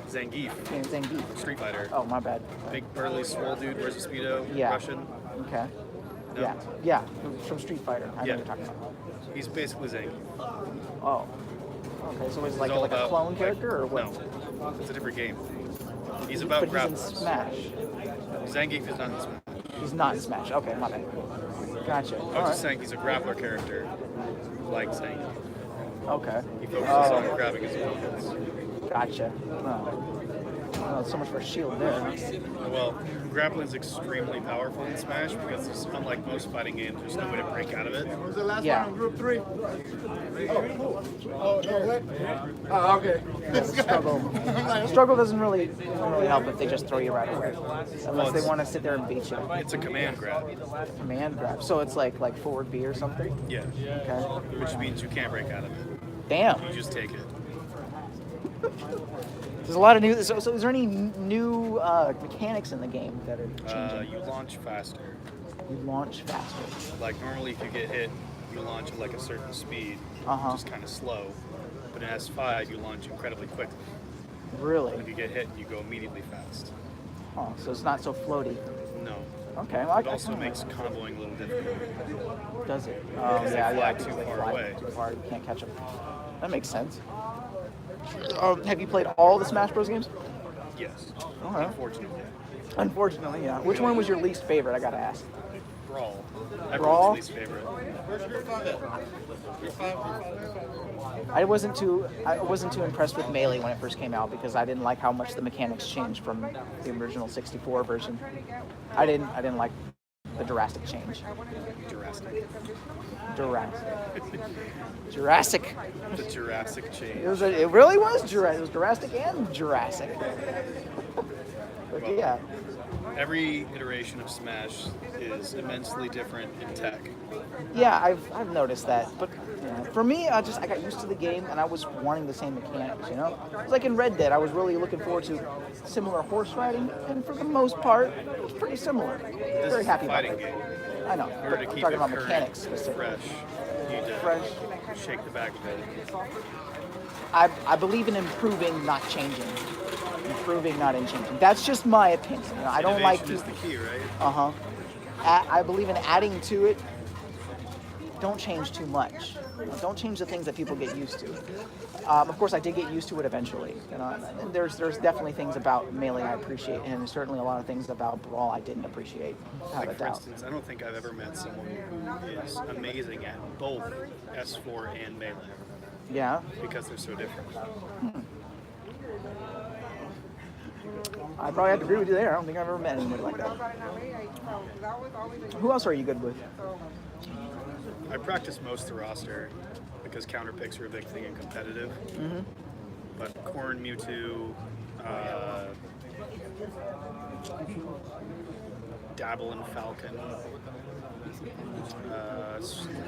Zangief. Yeah, Zangief. Street Fighter. Oh, my bad. Big burly swole dude wears a speedo. Yeah. Russian. Okay. No? Yeah, from Street Fighter. I know Yeah. what you're talking about. He's basically Zangief. Oh. Okay, so he's He's like all a about, clone character or what? No, it's a different game. He's about But he's in grapples. Smash. Zangief is not in Smash. He's not in Smash. Okay, my bad. Gotcha. I was just saying he's a grappler character, like Zangief. Okay. He focuses on grabbing his opponents. Gotcha. Oh, so much for shield there. Well, grappling is extremely powerful in Smash because there's, unlike most fighting games, there's no way to break out of it. What was the last Yeah. one on Group 3? Oh, cool. Oh, no, what? Oh, okay. Struggle doesn't really help if they just throw you right away, unless they want to sit there and beat you. It's a command grab. Command grab. So it's like forward B or something. Yeah. Okay. Which means you can't break out of it. Damn. You just take it. There's a lot of new. So is there any new mechanics in the game that are changing? You launch faster. You launch faster. Like normally, if you get hit, you launch at like a certain speed, Uh-huh. which is kind of slow. But in S5, you launch incredibly quickly. Really? And if you get hit, you go immediately fast. Oh, so it's not so floaty. No. Okay. Well, It also makes comboing a little difficult. Does it? Because they fly too because they far fly away. Too far. You can't catch them. That makes sense. Have you played all the Smash Bros. Games? Yes. Okay. Unfortunately. Unfortunately, yeah. Which one was your least favorite? I gotta ask. Brawl. Brawl? Everyone's least favorite. I wasn't too impressed with Melee when it first came out because I didn't like how much the mechanics changed from the original 64 version. I didn't like the drastic change. Jurassic. Jurassic. The Jurassic change. It really was Jurassic. It was Jurassic and Jurassic. But Well, yeah. Every iteration of Smash is immensely different in tech. Yeah, I've noticed that. But yeah, for me, I got used to the game and I was wanting the same mechanics. You know, it's like in Red Dead, I was really looking forward to similar horse riding, and for the most part, it was pretty similar. This Very is happy a about fighting it. game. I know. In But order to I'm keep talking it about current mechanics and specifically. fresh, you need to Fresh. shake the bag a bit. I believe in improving, not changing. Improving, not in changing. That's just my opinion. You know, I don't like. Innovation is the key, right? Uh-huh. I believe in adding to it. Don't change too much. Don't change the things that people get used to. Of course, I did get used to it eventually. You know, and there's definitely things about Melee I appreciate, and there's certainly a lot of things about Brawl I didn't appreciate. Without a Like for doubt. instance, I don't think I've ever met someone who is amazing at both S4 and Melee Yeah. because they're so different. I probably have to agree with you there. I don't think I've ever met anybody like that. Who else are you good with? I practice most of the roster because counter picks are a big thing in competitive. Mm-hmm. But Corn, Mewtwo, Dabble and Falcon,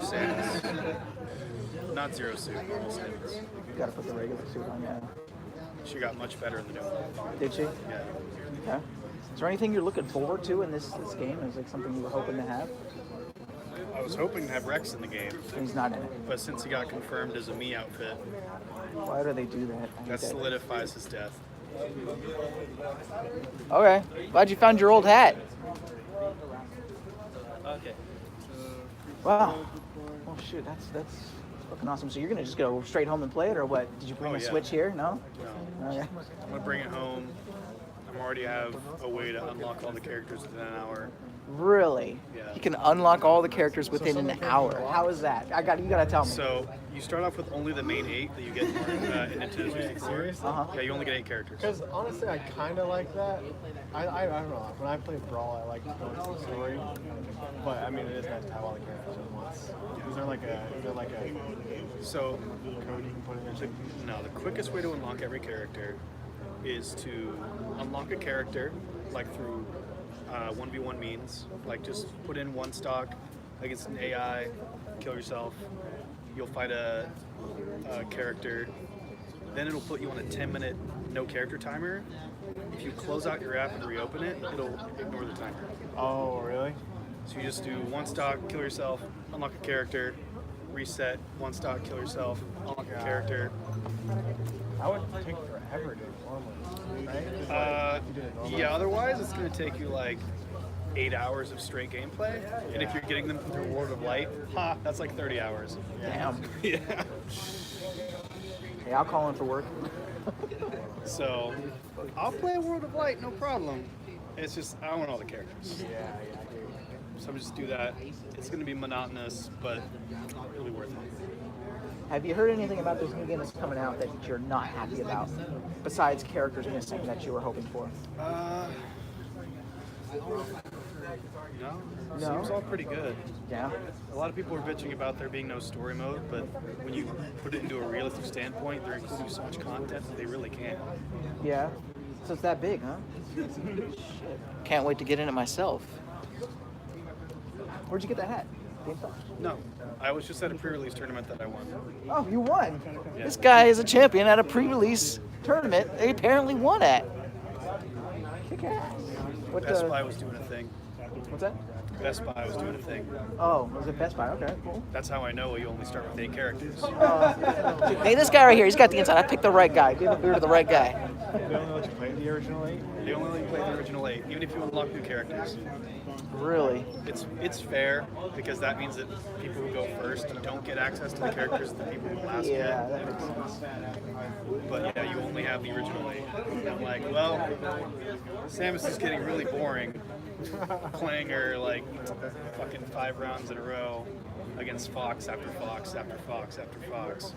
Sans, not Zero Suit, normal Sans. Got to put the regular suit on, yeah. She got much better in the new one. Did she? Yeah. Okay. Is there anything you're looking forward to in this game? Is it something you were hoping to have? I was hoping to have Rex in the game, He's not in it. but since he got confirmed as a Mii outfit, Why do they do that? I hate that solidifies his death. Okay. Glad you found your old hat. Okay. Wow. Oh shoot, that's fucking awesome. So you're gonna just go straight home and play it, or what? Did you bring Oh, a yeah. Switch here? No. No. Okay. I'm gonna bring it home. I already have a way to unlock all the characters within an hour. Really? Yeah. You can unlock all the characters within an hour. How is that? You gotta tell me. So you start off with only the main 8 that you get in Nintendo 64. Seriously? Uh-huh. Yeah, you only get 8 characters. Because honestly, I kind of like that. I don't know. When I play Brawl, I like going to the story. But I mean, it is nice to have all the characters at once. Is there like a So code you can put in there? no, the quickest way to unlock every character is to unlock a character, like through 1v1 means, like just put in one stock against an AI, kill yourself, you'll fight a character, then it'll put you on a 10-minute no character timer. If you close out your app and reopen it, it'll ignore the timer. Oh, really? So you just do one stock, kill yourself, unlock a character, reset, one stock, kill yourself, unlock a character. That would take forever to do normally, right? 'Cause, if you did it normally. Yeah, otherwise it's going to take you like 8 hours of straight gameplay. And if you're getting them through World of Light, that's like 30 hours. Damn. Yeah. Hey, I'll call in for work. So I'll play World of Light, no problem. It's just, I want all the characters. Yeah, I hear you. So I'm just do that. It's going to be monotonous, but it'll be worth it. Have you heard anything about this new game that's coming out that you're not happy about, besides characters missing that you were hoping for? No. No? Seems all pretty good. Yeah. A lot of people are bitching about there being no story mode, but when you put it into a realistic standpoint, they're including so much content that they really can't. Yeah. So it's that big, huh? Shit. Can't wait to get in it myself. Where'd you get that hat? GameStop? No, I was just at a pre-release tournament that I won. Oh, you won. Yeah. This guy is a champion at a pre-release tournament they apparently won at. Kick ass. What, Best Buy was doing a thing. What's that? Best Buy was doing a thing. Oh, was it Best Buy? Okay, cool. That's how I know you only start with 8 characters. Hey, this guy right here, he's got the inside. I picked the right guy. Give the beer to the right guy. They only let you play the original 8? They only let you play the original 8, even if you unlock new characters. Really? It's fair, because that means that people who go first don't get access to the characters that the people who last Yeah, get. that makes sense. But yeah, you only have the original 8. And I'm like, well, Samus is getting really boring playing her like fucking 5 rounds in a row against Fox after Fox after Fox after Fox.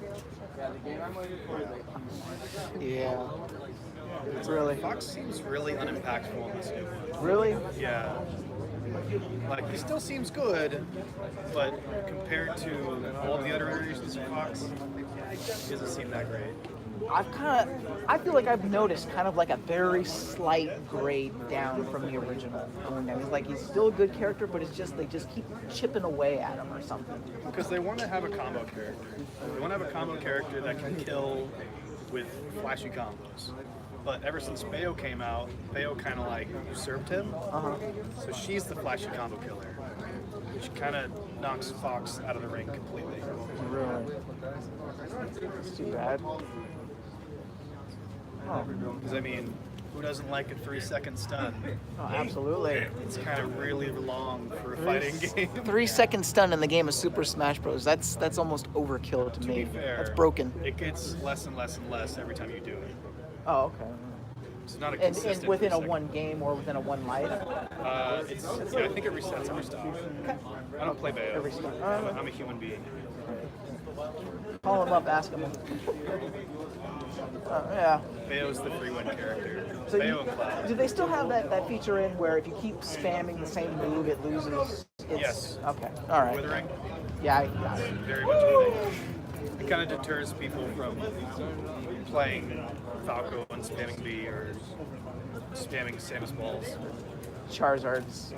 Yeah. Really? Fox seems really unimpactful in this new one. Really? Yeah. Like, he still seems good, but compared to all the other iterations of Fox, he doesn't seem that great. I feel like I've noticed kind of like a very slight grade down from the original. I mean, it's like he's still a good character, but it's just they just keep chipping away at him or something. Because they want to have a combo character. They want to have a combo character that can kill with flashy combos. But ever since Bayo came out, Bayo kind of like usurped him. So she's the flashy combo killer. She kind of knocks Fox out of the ring completely. Really? It's too bad. Oh, Because I mean, who doesn't like a 3-second stun? oh absolutely. It's kind of really long for a fighting game. 3-second stun in the game of Super Smash Bros. That's almost overkill to To me. be fair, That's broken. It gets less and less and less every time you do it. Oh, okay. It's not a And consistent. within a 3 second. one game or within a one life? Yeah, I think it resets every stop. I don't play Bayo. Every stop. I'm a human being. Call him up, ask him. Yeah. Bayo's the free win character. So Bayo and Cloud. do they still have that feature in where if you keep spamming the same move, it loses its... Yes. Okay, all right. Withering, Yeah, I got it. very much a thing. It kind of deters people from playing Falco and spamming B or spamming Samus balls. Charizard's...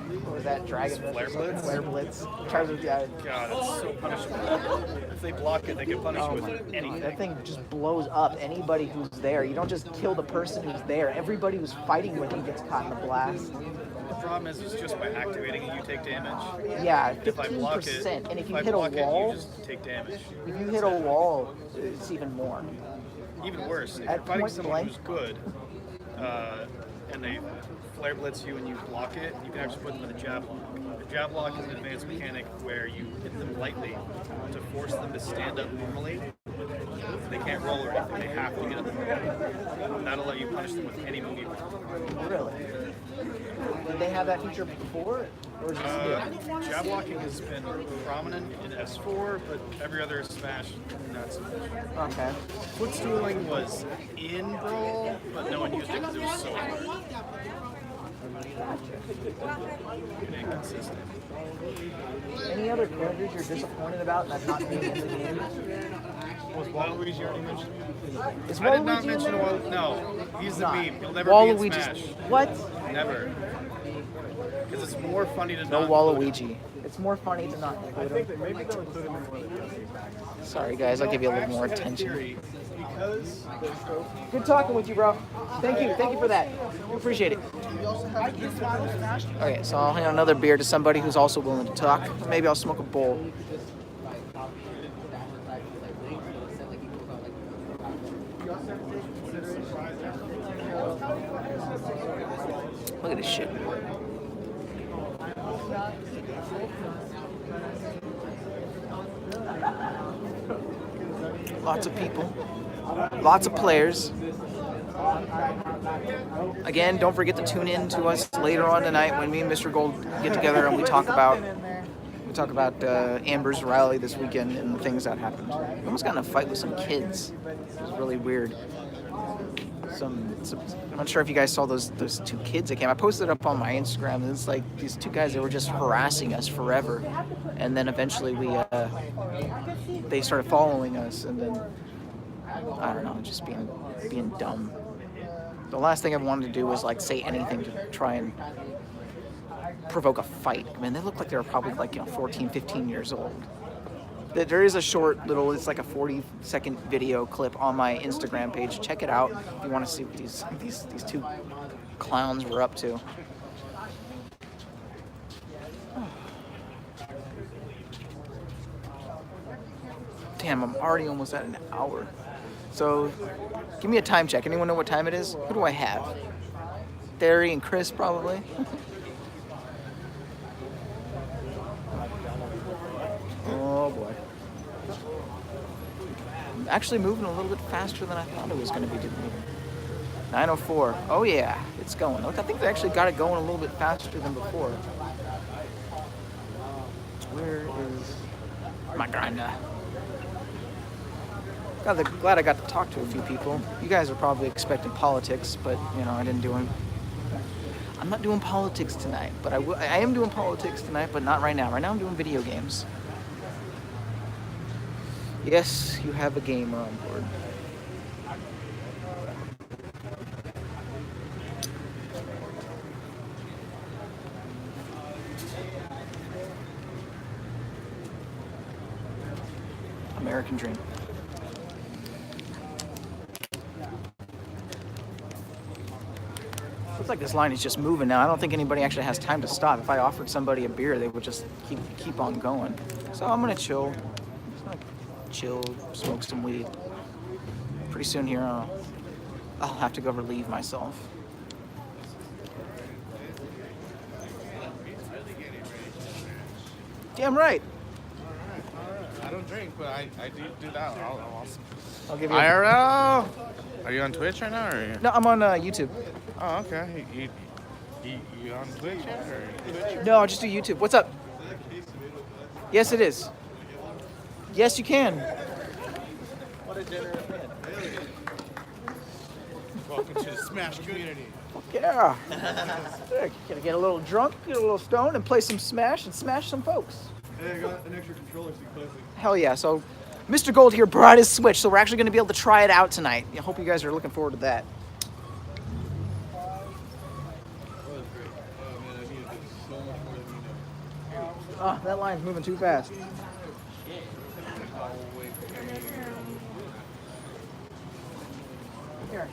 What was that? Dragon Flare Blitz? Flare Blitz. Charizard, yeah. God, it's so punishable. If they block it, they can punish Oh you my with God, anything. that thing just blows up anybody who's there. You don't just kill the person who's there. Everybody who's fighting with you gets caught in the blast. The problem is, it's just by activating it, you take damage. Yeah, If I block it, 15%. And if you I hit a block wall, it, you just take damage. if you hit a wall, it's even more. Even worse, if At you're fighting point someone blank? who's good, and they flare blitz you and you block it, you can actually put them in a jab lock. A jab lock is an advanced mechanic where you hit them lightly to force them to stand up normally. They can't roll or anything, they have to get up. And that'll let you punish them with any move you want. Really? Did they have that feature before? Or is this new? Jab locking has been prominent in S4, but every other Smash, not so much. Okay. Footstooling was in Brawl, but no one used it because it was so hard. Inconsistent. Any other characters you're disappointed about that not being in the game? Was Waluigi already mentioned? Is I did not Waluigi in mention there? no. He's the Not. meme. He'll never be in Waluigi's. Smash. What? Never. Because it's more funny to No not Waluigi. It's more funny to not I include think him. that maybe they'll include him in one of the DLC packs. Sorry guys, I'll give you a little more I actually have a attention. theory, because there's so Good talking with you, bro. Thank you for that. Appreciate it. Okay, so I'll hand another beer to somebody who's also willing to talk. Maybe I'll smoke a bowl. Look at this shit. Lots of people. Lots of players. Again, don't forget to tune in to us later on tonight when me and Mr. Gold get together and we talk about Amber's rally this weekend and the things that happened. We almost got in a fight with some kids. It was really weird. I'm not sure if you guys saw those two kids that came. I posted it up on my Instagram. And it's like these two guys that were just harassing us forever, and then eventually they started following us, and then I don't know, just being dumb. The last thing I wanted to do was like say anything to try and provoke a fight. I mean, they look like they were probably like 14, 15 years old. There is a short little, it's like a 40-second video clip on my Instagram page. Check it out if you want to see what these two clowns were up to. Damn, I'm already almost at an hour. So, give me a time check. Anyone know what time it is? Who do I have? Derry and Chris, probably. Oh boy. I'm actually moving a little bit faster than I thought it was going to be doing. 9:04. Oh yeah, it's going. Look, I think they actually got it going a little bit faster than before. Where is my grinder? Glad I got to talk to a few people. You guys are probably expecting politics, but I didn't do them. I'm not doing politics tonight, but I am doing politics tonight, but not right now. Right now I'm doing video games. Yes, you have a gamer on board. American dream. Looks like this line is just moving now. I don't think anybody actually has time to stop. If I offered somebody a beer, they would just keep on going. So I'm gonna chill. Chill, smoke some weed. Pretty soon here, I'll have to go relieve myself. Damn right. I don't drink, but I do that. I'll give you. IRL. Are you on Twitch right now, or? No, I'm on YouTube. Oh, okay. You on Twitch yet, or Twitch? No, I'll just do YouTube. What's up? Yes, it is. Yes, you can. What a generous man. Welcome to the Smash community. Yeah. Gonna get a little drunk, get a little stoned, and play some Smash and smash some folks. Hey, I got an extra controller so you can play with me. Hell yeah. So Mr. Gold here brought his Switch, so we're actually going to be able to try it out tonight. I hope you guys are looking forward to that. Oh, that line's moving too fast. Here.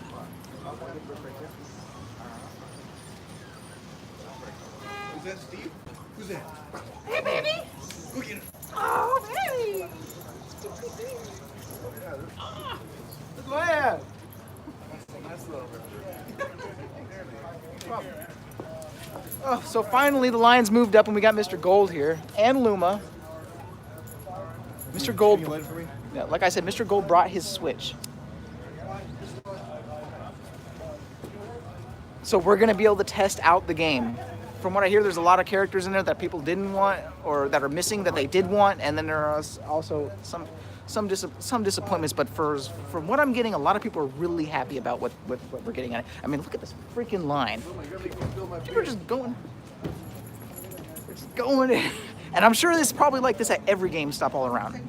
Is that Steve? Who's that? Hey, baby! Go get him. Oh, baby! Look what I have. Nice little Oh, so finally the lines moved up and we got Mr. Gold here and Luma. Mr. Gold, Can you light it for me? yeah, like I said, Mr. Gold brought his Switch. So we're gonna be able to test out the game. From what I hear, there's a lot of characters in there that people didn't want or that are missing that they did want, and then there are also some some disappointments, but from what I'm getting, a lot of people are really happy about what we're getting at. I mean, look at this freaking line. People are just going. They're just going in. And I'm sure this is probably like this at every GameStop all around.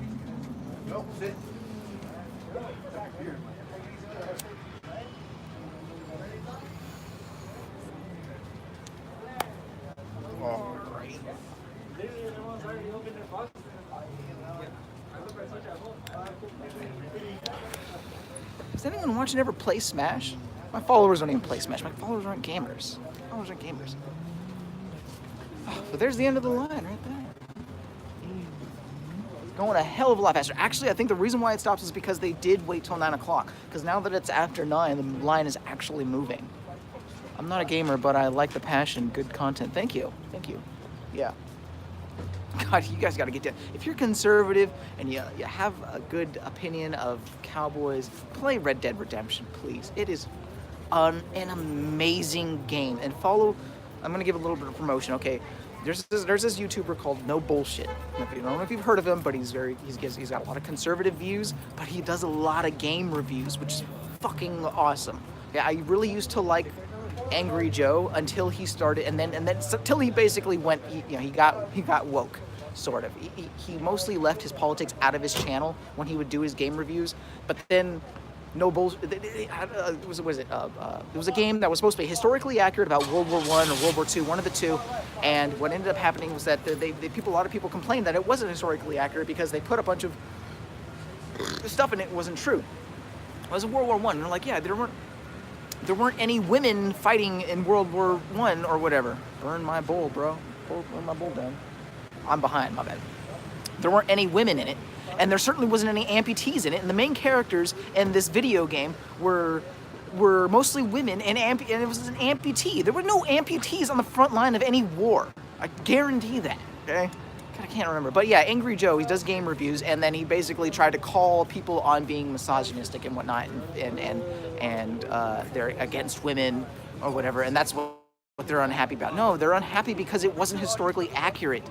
Is anyone watching ever play Smash? My followers don't even play Smash. My followers aren't gamers. My followers aren't gamers. Oh, but there's the end of the line right there. Going a hell of a lot faster. Actually, I think the reason why it stops is because they did wait till 9 o'clock. Because now that it's after 9, the line is actually moving. I'm not a gamer, but I like the passion. Good content. Thank you. Thank you. Yeah. God, you guys got to get down. If you're conservative and you have a good opinion of cowboys, play Red Dead Redemption, please. It is an amazing game. And follow, I'm going to give a little bit of promotion, okay? There's this YouTuber called No Bullshit. I don't know if you've heard of him, but he's got a lot of conservative views, but he does a lot of game reviews, which is fucking awesome. Yeah, I really used to like Angry Joe until he started, and then till he basically went, he got woke, sort of. He mostly left his politics out of his channel when he would do his game reviews, but then No Bullshit. It was a game that was supposed to be historically accurate about World War I or World War II, one of the two. And what ended up happening was that a lot of people complained that it wasn't historically accurate because they put a bunch of stuff in it wasn't true. It was World War I, and they're like, yeah, there weren't any women fighting in World War I or whatever. Burn my bowl, bro. Burn my bowl down. I'm behind, my bad. There weren't any women in it, and there certainly wasn't any amputees in it, and the main characters in this video game were mostly women, and it was an amputee. There were no amputees on the front line of any war. I guarantee that, okay? God, I can't remember. But yeah, Angry Joe, he does game reviews, and then he basically tried to call people on being misogynistic and whatnot, and they're against women or whatever, and that's what they're unhappy about. No, they're unhappy because it wasn't historically accurate.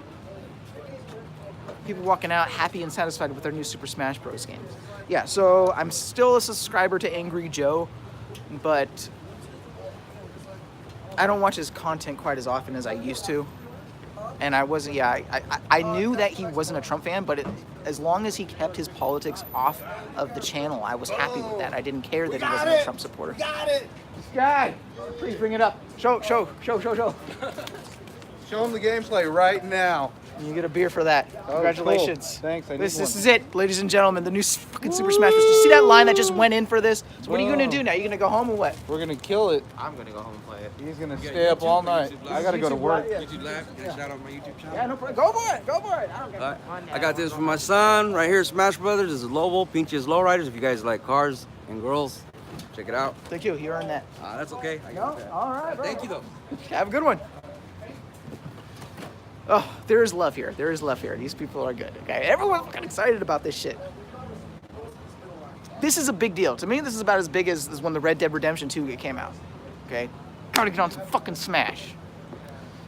People walking out happy and satisfied with their new Super Smash Bros. Games. Yeah, so I'm still a subscriber to Angry Joe, but I don't watch his content quite as often as I used to. And I wasn't, I knew that he wasn't a Trump fan, but as long as he kept his politics off of the channel, I was happy with that. I didn't care that he wasn't a Trump supporter. Got it! This guy! Please bring it up. Show. Show him the gameplay right now. And you get a beer for that. Oh, Congratulations. cool. Thanks. This is it, ladies and gentlemen. The new fucking Super Smash Bros. You see that line that just went in for this? So what are you gonna do now? You gonna go home or what? We're gonna kill it. I'm gonna go home and play it. He's gonna stay up all night. I gotta go to work. YouTube Live, can I shout out my YouTube channel? Yeah, no problem. Go for it. Go for it. I don't care. I got this for my son right here, Smash Brothers. This is Lobo, Pinches Lowriders. If you guys like cars and girls, check it out. Thank you. You earned that. That's okay. I No? got that. All right, bro. Thank you, though. Have a good one. Oh, there is love here. There is love here. These people are good. Okay, everyone's fucking excited about this shit. This is a big deal. To me, this is about as big as when the Red Dead Redemption 2 came out. Okay? Gotta get on some fucking Smash.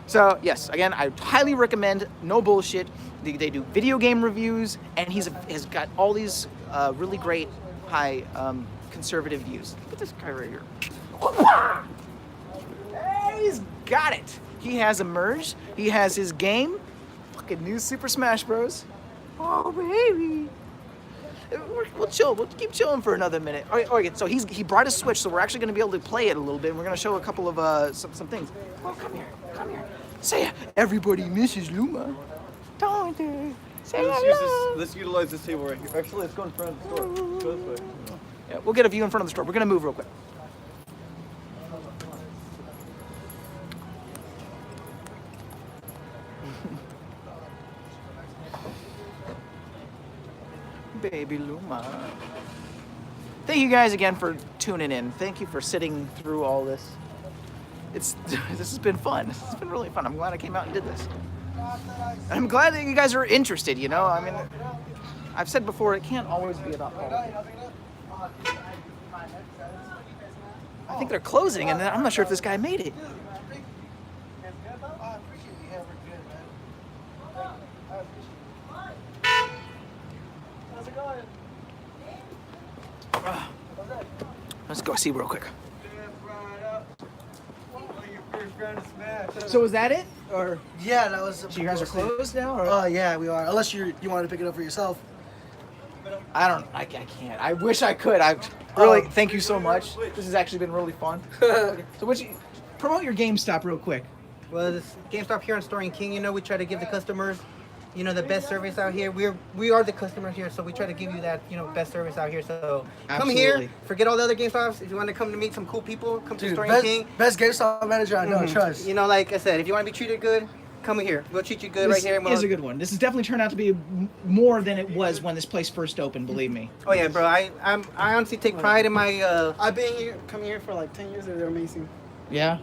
So, yes, again, I highly recommend No Bullshit. They do video game reviews, and has got all these really great high conservative views. Look at this guy right here. Hey, he's got it. He has emerged. He has his game. Fucking new Super Smash Bros. Oh, baby. We'll chill. We'll keep chilling for another minute. All right, so he brought a Switch, so we're actually going to be able to play it a little bit. And we're going to show a couple of some things. Oh, come here. Say, everybody misses Luma. Don't they? Say hello. Let's utilize this table right here. Actually, let's go in front of the store. Go this way. Yeah, we'll get a view in front of the store. We're going to move real quick. Baby Luma. Thank you guys again for tuning in. Thank you for sitting through all this. This has been fun. It's been really fun. I'm glad I came out and did this. And I'm glad that you guys are interested, you know? I mean, I've said before, it can't always be about politics. I think they're closing, and I'm not sure if this guy made it. How's it going? Let's go see real quick. So was that it, or Yeah, that was. so you guys are closed now? Or? Oh yeah, we are. Unless you wanted to pick it up for yourself. I can't. I wish I could. I really thank you so much. This has actually been really fun. So what you promote your GameStop real quick. Well, this GameStop here on Story King, you know, we try to give the customers, you know, the best service out here. We are the customers here, so we try to give you that, you know, best service out here. So come here, Absolutely. forget all the other GameStops. If you want to come to meet some cool people, come to Dude, Story best, King. best GameStop manager I know. Trust. You know, like I said, if you want to be treated good, come here. We'll treat you good This right here. is a good one. This has definitely turned out to be more than it was when this place first opened. Believe me. Oh yeah, bro. I honestly take pride in my I've been here, coming here for like 10 years. They're amazing. Yeah.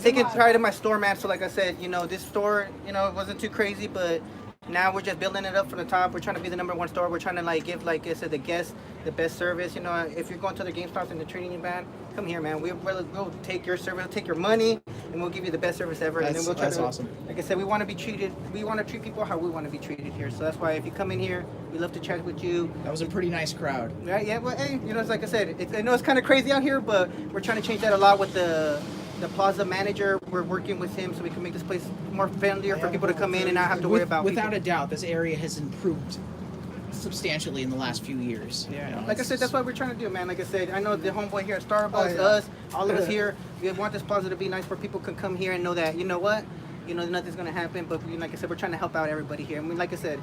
taking pride in my store, man. So like I said, you know, this store, you know, it wasn't too crazy, but now we're just building it up from the top. We're trying to be the #1 store. We're trying to like give, like I said, the guests the best service. You know, if you're going to the GameStops and they're treating you bad, come here, man. We'll take your service, we'll take your money, and we'll give you the best service ever. And then we'll try That's to, awesome. like I said, we want to be treated. We want to treat people how we want to be treated here. So that's why if you come in here, we love to chat with you. That was a pretty nice crowd. Right? Yeah. Well, hey, you know, it's like I said, I know it's kind of crazy out here, but we're trying to change that a lot with the plaza manager. We're working with him so we can make this place more friendlier for people to come in and not have to worry about Without people. a doubt, this area has improved substantially in the last few years. Yeah, You know, like I said, that's what we're trying to do, man. Like I said, I know the homeboy here at Starbucks, us, all of us here, we want this plaza to be nice where people can come here and know that, you know what, you know, nothing's gonna happen. But we, like I said, we're trying to help out everybody here. I mean, like I said,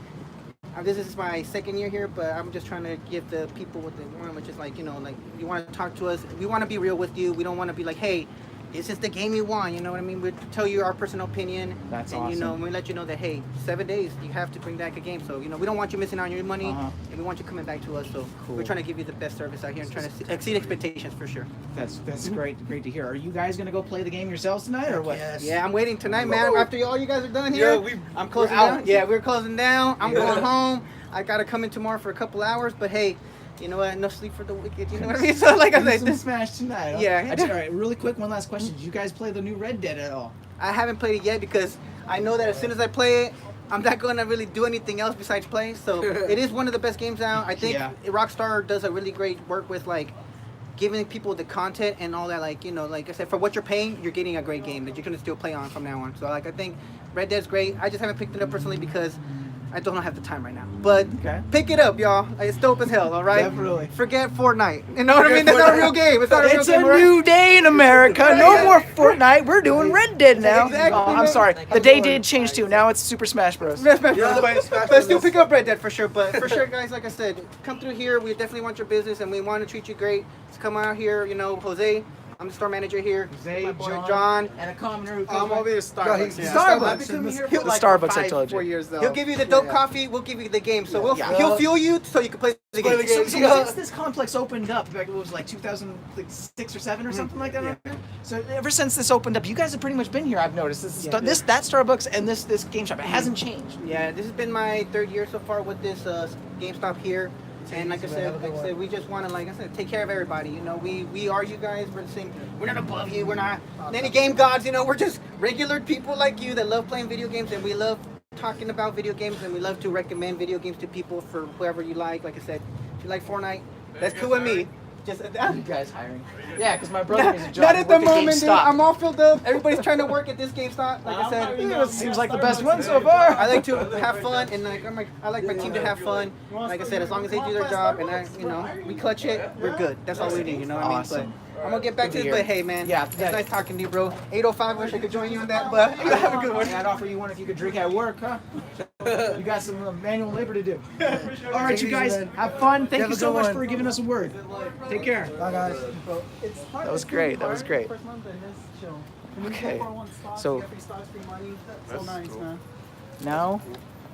this is my second year here, but I'm just trying to give the people what they want, which is like, you know, like you want to talk to us, we want to be real with you. We don't want to be like, hey, this is the game you want, you know what I mean? We tell you our personal opinion. That's and, awesome. you know, we let you know that, hey, 7 days, you have to bring back a game. So, you know, we don't want you missing out on your money, and we want you coming back to us. So we're trying to give you the best service out here and trying to exceed expectations for sure. That's great to hear. Are you guys gonna go play the game yourselves tonight or what? Yes. Yeah, I'm waiting tonight, man. After all you guys are done here, I'm closing out. down. Yeah, we're closing down. I'm going home. I gotta come in tomorrow for a couple hours, but hey, you know what? No sleep for the wicked. You know what I mean? So like I said, Some Smash tonight. Huh? Yeah. All right, really quick, one last question. Did you guys play the new Red Dead at all? I haven't played it yet because I know that as soon as I play it, I'm not going to really do anything else besides play. So it is one of the best games out. I think Rockstar does a really great work with like giving people the content and all that. Like, you know, like I said, for what you're paying, you're getting a great game that you can still play on from now on. So like I think Red Dead's great. I just haven't picked it up personally because I don't have the time right now. But pick it up, y'all. It's dope as hell, all right? Definitely. Forget Fortnite. You know what I mean? That's not a real game. It's not a real It's game. a new day in America. No more Fortnite. We're doing Red Dead now. Exactly, Oh, I'm man. sorry. The day did change too. Now it's Super Smash Bros. But still pick up Red Dead for sure. But for sure, guys, like I said, come through here. We definitely want your business and we want to treat you great. So come out here. You know, Jose, I'm the store manager here. Jose, my boy John. and a commoner who I'm over here at Starbucks. Starbucks. The Starbucks, I told you. 4 years though. He'll give you the dope coffee. We'll give you the game. So he'll fuel you so you can play the game. So since this complex opened up, like it was like 2006 or 7 or something like that. Right? So ever since this opened up, you guys have pretty much been here. I've noticed that Starbucks and this GameStop. It hasn't changed. Yeah, this has been my 3rd year so far with this GameStop here. And like I said, we just want to, like I said, take care of everybody. You know, we are you guys. We're the same. We're not above you. We're not any game gods. You know, we're just regular people like you that love playing video games, and we love talking about video games, and we love to recommend video games to people for whoever you like. Like I said, if you like Fortnite, that's cool with me. Just You guys hiring? Yeah, because my brother is a job. not at the work moment, dude. GameStop. I'm all filled up. Everybody's trying to work at this GameStop. Like I said, It seems like the best one so far. I like to have fun, and I like my team to have fun. Like I said, as long as they do their job, and we clutch it, we're good. That's all we need, you know what I mean? Awesome. But I'm gonna get back Good to to this. hear. But hey, man, Yeah, it's nice talking to you, bro. 805. Wish I could join you in that, but you have a good one. I'd offer you one if you could drink at work, huh? You got some manual labor to do. All right, you guys, have fun. Thank you so much for giving us a word. Take care. Bye, guys. That was great. That was great. Okay, so now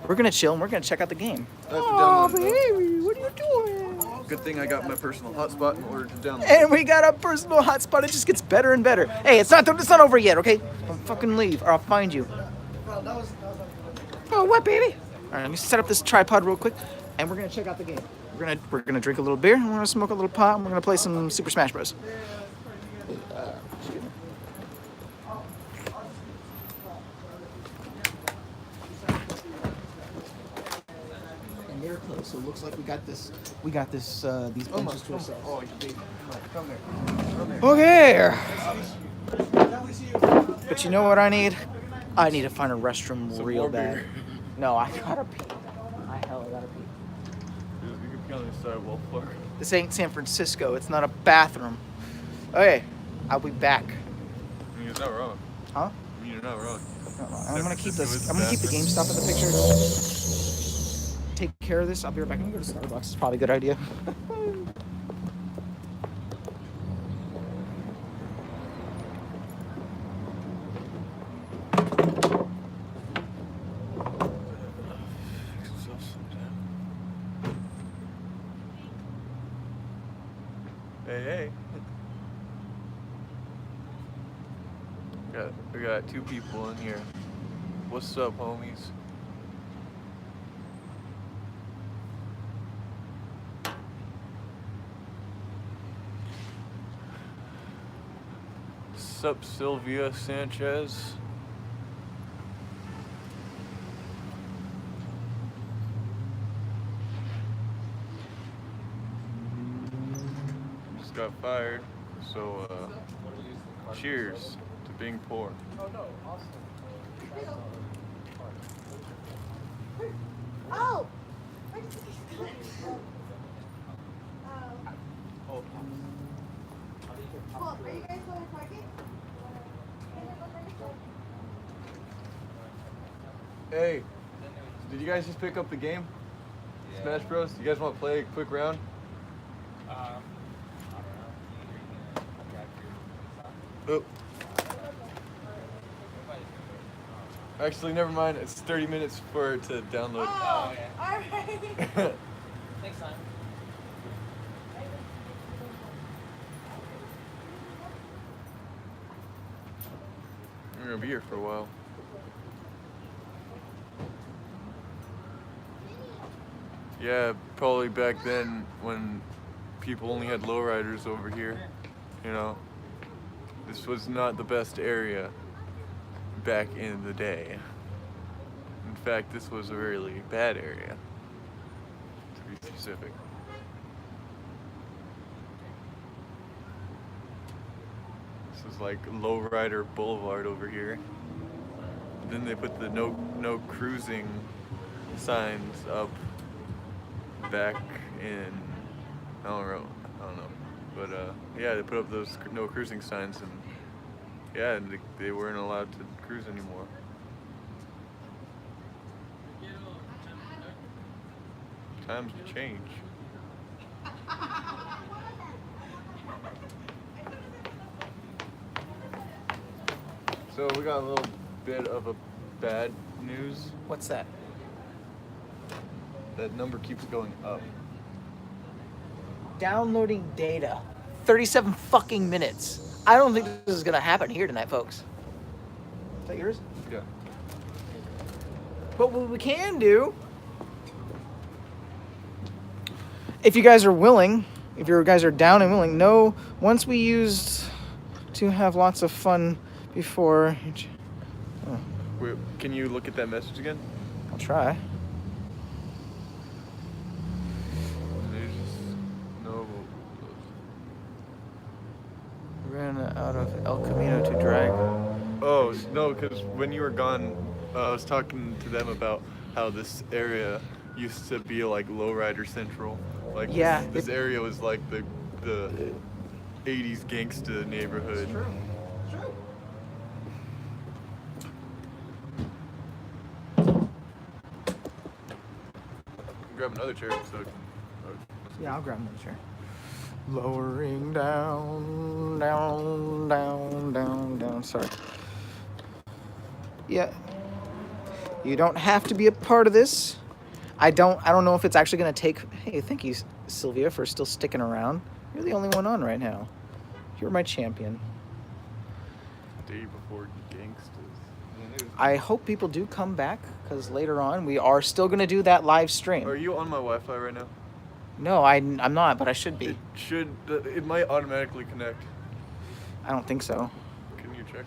we're gonna chill and we're gonna check out the game. Oh, baby, what are you doing? Good thing I got my personal hotspot in order to download. And we got a personal hotspot. It just gets better and better. Hey, it's not over yet, okay? Don't fucking leave, or I'll find you. Oh, what, baby? All right, let me set up this tripod real quick, and we're gonna check out the game. We're gonna drink a little beer, and we're gonna smoke a little pot, and we're gonna play some Super Smash Bros. Excuse me. And they're closed. So it looks like we got this. We got this. These benches to ourselves. Oh, you big. Come there. Come there. Okay. But you know what I need? I need to find a restroom Some real more bad. beer. No, I gotta pee. I hella gotta pee. You can be on the sidewalk floor. This ain't San Francisco. It's not a bathroom. Okay, I'll be back. I mean, you're not wrong. Huh? I mean, you're not wrong. I'm gonna keep this. Francisco I'm is gonna keep the bathroom. GameStop in the picture. Take care of this. I'll be right back. I'm gonna go to Starbucks. It's probably a good idea. Hey. We got two people in here. What's up, homies? Sup, Sylvia Sanchez? Just got fired, so cheers to being poor. Oh! Well, are you guys going to Target? Hey, did you guys just pick up the game? Smash Bros? You guys want to play a quick round? Oh. Actually, never mind. It's 30 minutes for it to download. Oh, alright. Next time. I'm gonna be here for a while. Yeah, probably back then when people only had lowriders over here. You know, this was not the best area back in the day. In fact, this was a really bad area, to be specific. This is like Lowrider Boulevard over here. Then they put the no cruising signs up back in, I don't know, but yeah, they put up those no cruising signs, and yeah, they weren't allowed to cruise anymore. Times change. So we got a little bit of a bad news. What's that? That number keeps going up. Downloading data. 37 fucking minutes. I don't think this is gonna happen here tonight, folks. Is that yours? Yeah. But what we can do, if you guys are willing, if you guys are down and willing, no, once we used to have lots of fun before. Oh, Wait, can you look at that message again? I'll try. There's just no. Ran out of El Camino to drag. Oh no, because when you were gone, I was talking to them about how this area used to be like lowrider central. Like Yeah, this area was like the 80s gangsta neighborhood. True. Grab another chair. So. Yeah, I'll grab another chair. Lowering down, down, down, down, down. Sorry. Yeah. You don't have to be a part of this. I don't know if it's actually gonna take. Hey, thank you, Sylvia, for still sticking around. You're the only one on right now. You're my champion. Day before gangsters. I hope people do come back, because later on we are still gonna do that live stream. Are you on my Wi-Fi right now? No, I'm not, but I should be. It might automatically connect. I don't think so. Can you check?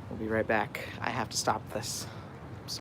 We'll be right back. I have to stop this.